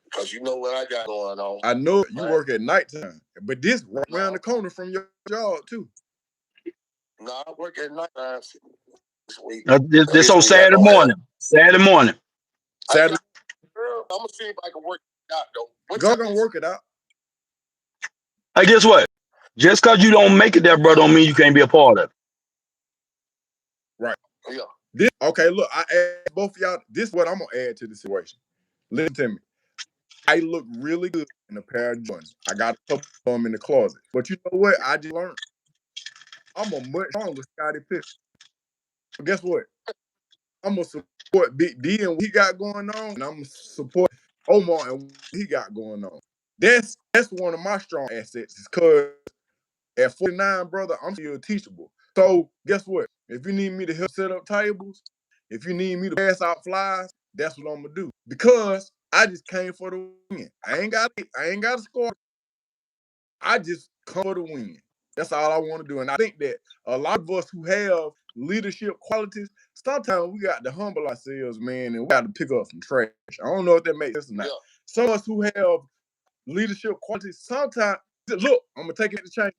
Because you know what I got going on. I know you work at nighttime, but this right around the corner from your job too. No, I work at nighttime this week. This on Saturday morning. Saturday morning. Saturday. I'm gonna see if I can work it out though. Go gonna work it out. Hey, guess what? Just because you don't make it there, bro, don't mean you can't be a part of it. Right. Yeah. Okay, look, I asked both of y'all. This is what I'm gonna add to the situation. Listen to me. I look really good in a pair of Jordans. I got a couple of them in the closet. But you know what? I just learned I'm a much stronger Scottie Pippen. But guess what? I'm gonna support Big D and what he got going on, and I'm gonna support Omar and what he got going on. That's one of my strong assets, is cause at 49, brother, I'm still teachable. So guess what? If you need me to help set up tables, if you need me to pass out flies, that's what I'm gonna do. Because I just came for the win. I ain't got to score. I just come for the win. That's all I want to do. And I think that a lot of us who have leadership qualities, sometimes we got to humble ourselves, man, and we got to pick up some trash. I don't know if that makes sense or not. Yeah. Some of us who have leadership qualities, sometimes, look, I'm going to take it to change.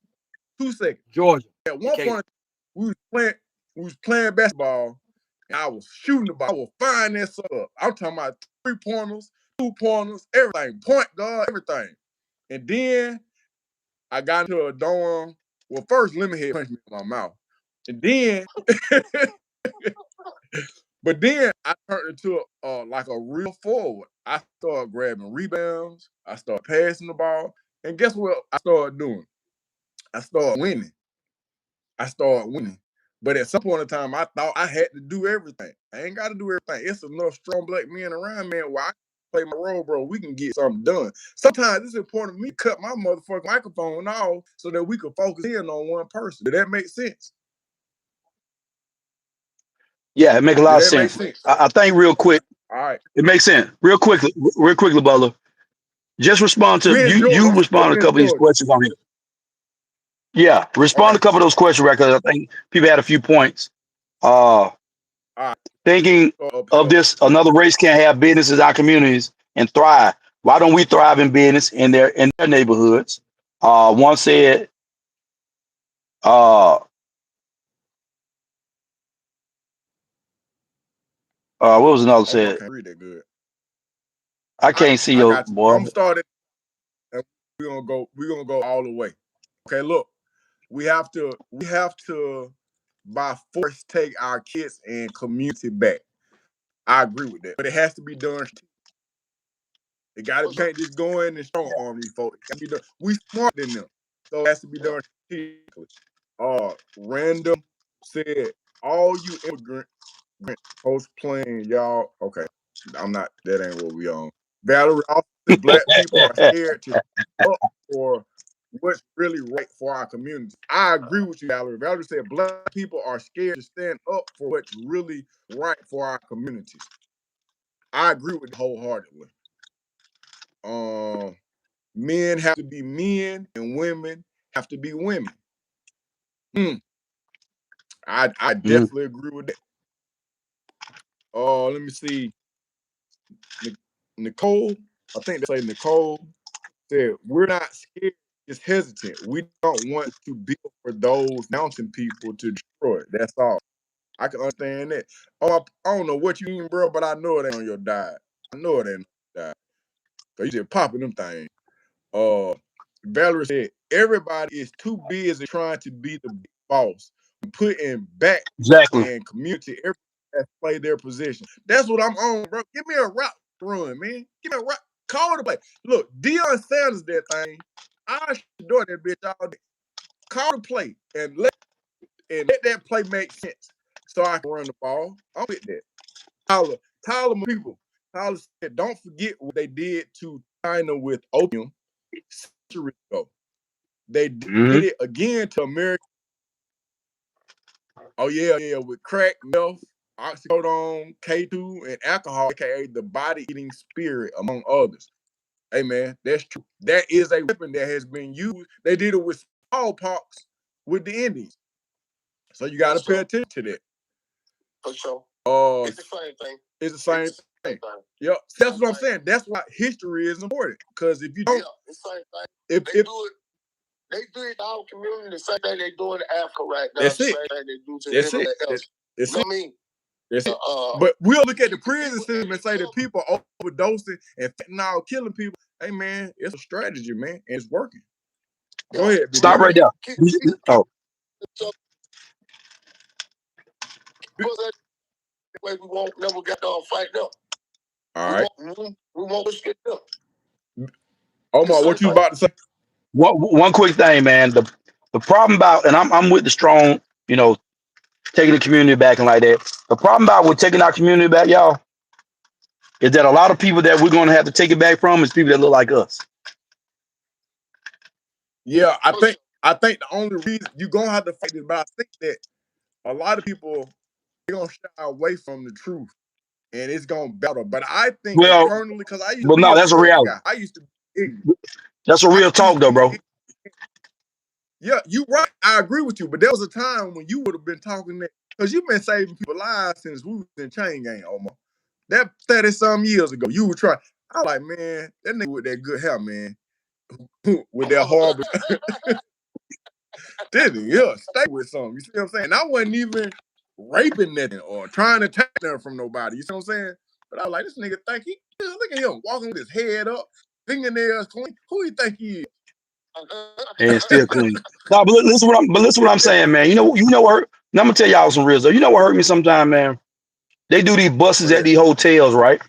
2 seconds. Georgia. At one point, we was playing basketball, and I was shooting the ball. I was firing that stuff up. I'm talking about 3-pointers, 2-pointers, everything, point guard, everything. And then I got into a dorm. Well, first, Lemon Head punched me in my mouth. And then, but then I turned into like a real forward. I started grabbing rebounds. I started passing the ball. And guess what I started doing? I started winning. But at some point in time, I thought I had to do everything. I ain't got to do everything. It's enough strong black men around, man, where I play my role, bro. We can get something done. Sometimes it's important for me to cut my motherfucking microphone off so that we can focus in on one person. Did that make sense? Yeah, it makes a lot of sense. I think real quick. All right. It makes sense. Real quickly, Butler. Just respond to you respond to a couple of these questions on here. Yeah, respond to a couple of those questions, right? Because I think people had a few points. Thinking of this, another race can't have businesses in our communities and thrive. Why don't we thrive in business in their neighborhoods? One said, what was another said? I can't read that good. I can't see your boy. I'm starting. We're gonna go all the way. Okay, look, we have to by force take our kids and community back. I agree with that, but it has to be done. It can't just go in and strong arm these folks. It be done. We smarter than them, so it has to be done strategically. Random said, all you immigrant post playing, y'all. Okay, I'm not. That ain't what we on. Valerie, also, black people are scared to up for what's really right for our community. I agree with you, Valerie. Valerie said black people are scared to stand up for what's really right for our communities. I agree with it wholeheartedly. Men have to be men and women have to be women. I definitely agree with that. Let me see. Nicole, I think they say Nicole said, we're not scared, just hesitant. We don't want to build for those mountain people to destroy. That's all. I can understand that. I don't know what you mean, bro, but I know it ain't on your diet. I know it ain't on your diet. Because you just popping them things. Valerie said, everybody is too busy trying to be the big boss, putting back and community, everybody has to play their position. That's what I'm on, bro. Give me a route run, man. Give me a route. Call the play. Look, Deion Sanders, that thing. I should do that bitch all day. Call the play and let that play make sense so I can run the ball. I'm with that. Tyler, my people. Tyler said, don't forget what they did to China with opium centuries ago. They did it again to America. Oh, yeah, with crack, meth, oxycodone, K2, and alcohol, aka the body-eating spirit, among others. Hey, man, that's true. That is a weapon that has been used. They did it with smallpox with the Indians. So you got to pay attention to that. For sure. It's the same thing. It's the same thing. Yep. That's what I'm saying. That's why history is important. Because if you don't, it's the same thing. They do it in our community, the same thing they do in Africa right now. That's it. Same thing they do to everywhere else. You know what I mean? That's it. But we'll look at the prison system and say that people are overdosing and fentanyl killing people. Hey, man, it's a strategy, man, and it's working. Go ahead. Stop right there. Oh. Because that way we won't never get fight up. All right. We won't skip them. Omar, what you about to say? One quick thing, man. The problem about, and I'm with the strong, you know, taking the community back and like that. The problem about with taking our community back, y'all, is that a lot of people that we're going to have to take it back from is people that look like us. Yeah, I think the only reason you're gonna have to fight this, but I think that a lot of people they're gonna shy away from the truth, and it's gonna battle. But I think internally, because I used to be no, that's a reality. guy. I used to be ignorant. That's a real talk, though, bro. Yeah, you right. I agree with you, but there was a time when you would have been talking that because you've been saving people lives since we was in Chain Gang, Omar. That 30-some years ago, you were trying. I was like, man, that nigga with that good hair, man, with that horrible. Didn't stay with something. You see what I'm saying? I wasn't even raping nothing or trying to take nothing from nobody. You see what I'm saying? But I was like, this nigga think he look at him walking with his head up, fingernails clean. Who he think he is? And still clean. No, but listen what I'm saying, man. You know what? Now I'm gonna tell y'all some real stuff. You know what hurt me sometime, man? They do these buses at these hotels, right?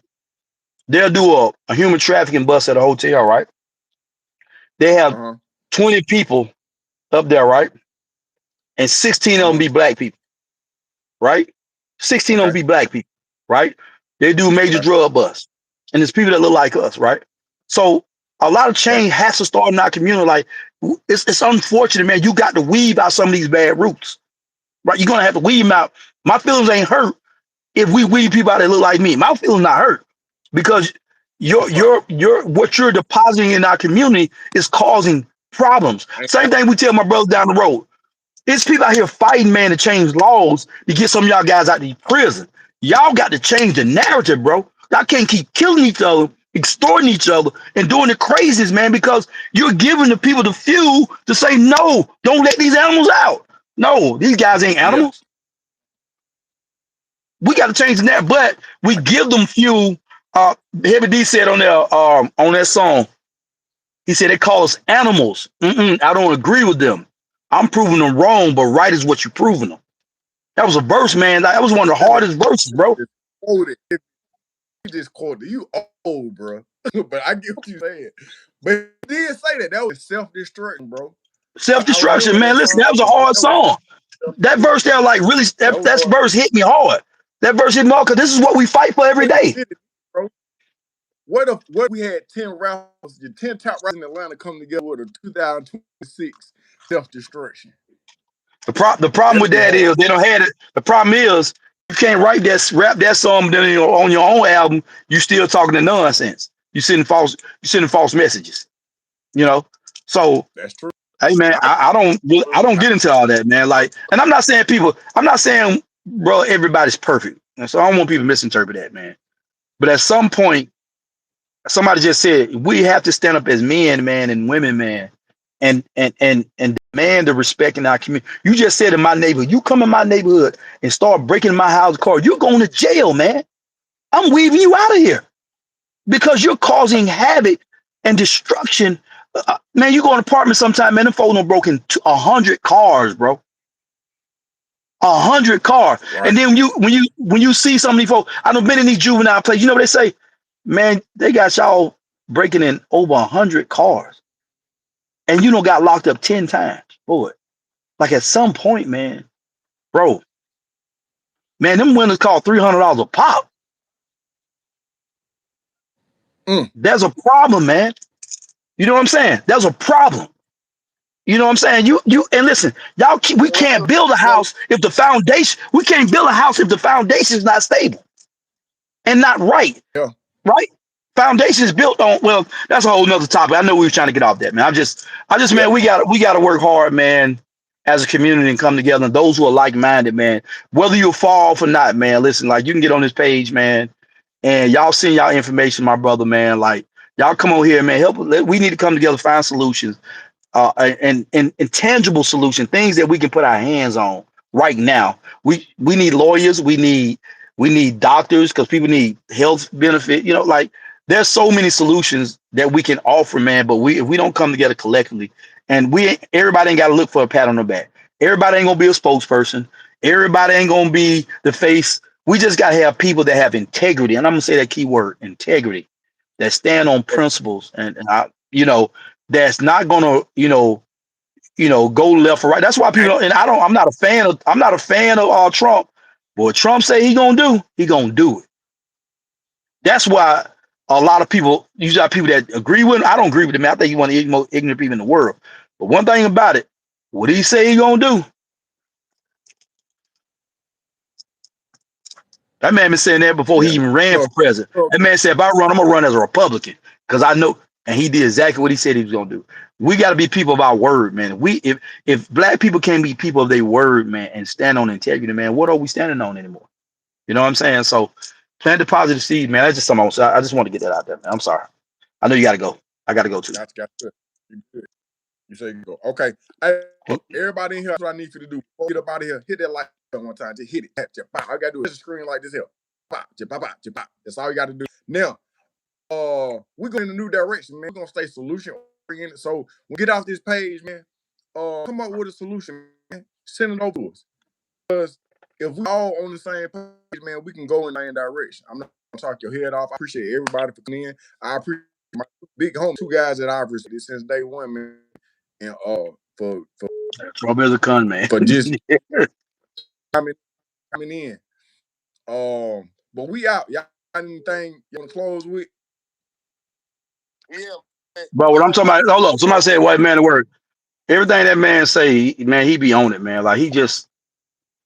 They'll do a human trafficking bus at a hotel, right? They have 20 people up there, right? And 16 of them be black people, right? 16 of them be black people, right? They do major drug busts. And there's people that look like us, right? So a lot of change has to start in our community. Like, it's unfortunate, man. You got to weave out some of these bad roots, right? You're going to have to weave them out. My feelings ain't hurt if we weed people out that look like me. My feelings not hurt because what you're depositing in our community is causing problems. Same thing we tell my brothers down the road. It's people out here fighting, man, to change laws to get some of y'all guys out of prison. Y'all got to change the narrative, bro. Y'all can't keep killing each other, extorting each other, and doing the crazies, man, because you're giving the people the fuel to say, no, don't let these animals out. No, these guys ain't animals. We got to change the narrative, but we give them fuel. Heavy D said on that song, he said they call us animals. I don't agree with them. I'm proving them wrong, but right is what you're proving them. That was a verse, man. That was one of the hardest verses, bro. You just quoted you old, bro. But I get what you saying. But he did say that. That was self-destruction, bro. Self-destruction, man. Listen, that was a hard song. That verse there, like, really, that verse hit me hard. That verse hit me hard because this is what we fight for every day. What if we had 10 rappers, the 10 top rappers in Atlanta come together with a 2026 self-destruction? The problem with that is they don't have it. The problem is you can't rap that song on your own album. You still talking the nonsense. You sending false messages. You know, so that's true. Hey man, I don't get into all that, man. Like, and I'm not saying, bro, everybody's perfect. And so I don't want people to misinterpret that, man. But at some point, somebody just said we have to stand up as men, man, and women, man, and demand the respect in our community. You just said in my neighborhood, you come in my neighborhood and start breaking my house car, you're going to jail, man. I'm weaving you out of here because you're causing havoc and destruction. Man, you go in an apartment sometime, man, them folks done broken 100 cars, bro. 100 cars. Right. And then when you see some of these folks, I done been in these juvenile places, you know what they say? Man, they got y'all breaking in over 100 cars. And you done got locked up 10 times. Boy, like at some point, man, bro, man, them windows cost $300 a pop. There's a problem, man. You know what I'm saying? There's a problem. You know what I'm saying? You and listen, y'all. We can't build a house if the foundation. We can't build a house if the foundation is not stable and not right. Yeah. Right. Foundation is built on. Well, that's a whole nother topic. I know we were trying to get off that, man. I just, man, we got to work hard, man, as a community and come together. And those who are like-minded, man, whether you fall off or not, man. Listen, like you can get on this page, man, and y'all send y'all information, my brother, man. Like. Y'all come on here, man. Help. We need to come together, find solutions, and tangible solutions, things that we can put our hands on right now. We need lawyers. We need doctors because people need health benefit. You know, like there's so many solutions that we can offer, man. But if we don't come together collectively, and everybody ain't got to look for a pat on the back. Everybody ain't gonna be a spokesperson. Everybody ain't gonna be the face We just got to have people that have integrity, and I'm gonna say that key word, integrity, that stand on principles, and that's not gonna go left or right. That's why people. And I'm not a fan of Trump. But what Trump say he gonna do it. That's why a lot of people, you got people that agree with him. I don't agree with him. I think he's one of the most ignorant people in the world. But one thing about it, what he say he gonna do, that man been saying that before he even ran for president. That man said, if I run, I'm gonna run as a Republican. Because I know, and he did exactly what he said he was gonna do. We gotta be people of our word, man. If black people can't be people of their word, man, and stand on integrity, man, what are we standing on anymore? You know what I'm saying? So plant the positive seed, man. That's just something I just want to get that out there, man. I'm sorry. I know you gotta go. I gotta go too. Gotcha. You say you go. Okay. Hey, everybody in here, that's what I need you to do. Get up out of here. Hit that like button one time. Just hit it. All you gotta do is screen like this here. That's all you gotta do. Now, we're going in a new direction, man. We're gonna stay solution oriented. So we get off this page, man. Come up with a solution, man. Send it over to us. Because if we all on the same page, man, we can go in the same direction. I'm not gonna talk your head off. I appreciate everybody for coming in. I appreciate my big homie, two guys that I've appreciated since day one, man. And for Trump is a con man. For just coming in. But we out. Y'all got anything you want to close with? Yeah. Bro, what I'm talking about, hold on. Somebody said white man at work. Everything that man say, man, he be on it, man. Like he just,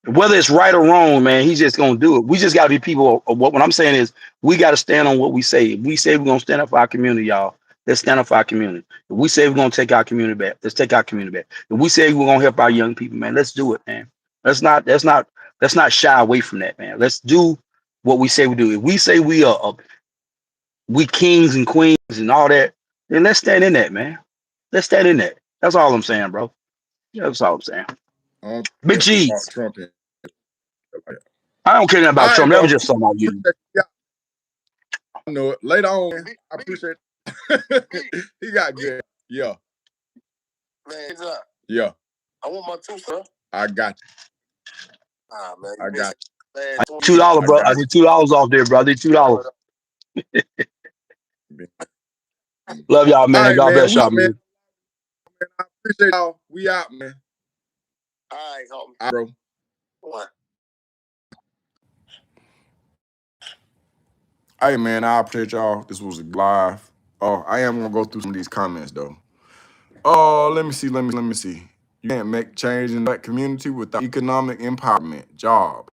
whether it's right or wrong, man, he's just gonna do it. We just gotta be people. What I'm saying is we gotta stand on what we say. If we say we're gonna stand up for our community, y'all, let's stand up for our community. If we say we're gonna take our community back, let's take our community back. If we say we're gonna help our young people, man, let's do it, man. Let's not shy away from that, man. Let's do what we say we do. If we say we kings and queens and all that, then let's stand in that, man. Let's stand in that. That's all I'm saying, bro. Yeah, that's all I'm saying. Big Cheese. Trump. I don't care nothing about Trump. That was just something I you. I know it. Later on, man. I appreciate it. He got good. Yeah. Man, yeah. I want my two, sir. I got you. Ah, man. I got you. Man, $2, bro. I did $2 off there, bro. I did $2. Love y'all, man. Right, God bless y'all, man. I appreciate y'all. We out, man. All right, homie. All right, bro. What? Hey, man, I appreciate y'all. This was live. I am gonna go through some of these comments though. Let me see. You can't make change in that community without economic empowerment, job.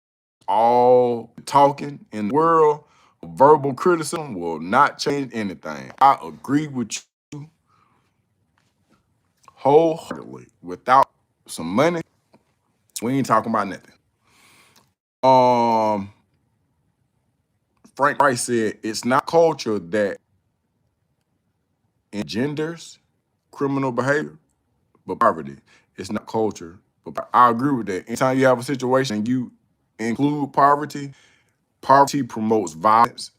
All talking in the world, verbal criticism will not change anything. I agree with you wholeheartedly. Without some money, we ain't talking about nothing. Frank Rice said it's not culture that engenders criminal behavior, but poverty. It's not culture. But I agree with that. Anytime you have a situation and you include poverty, poverty promotes violence.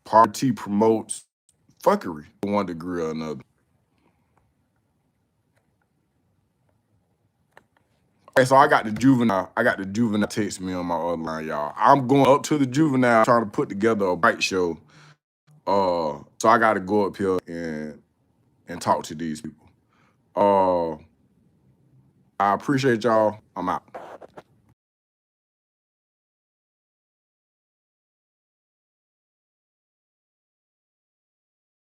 Poverty promotes fuckery to one degree or another. Okay, so I got the juvenile text me on my other line, y'all. I'm going up to the juvenile trying to put together a bike show. So I gotta go up here and talk to these people. I appreciate y'all. I'm out.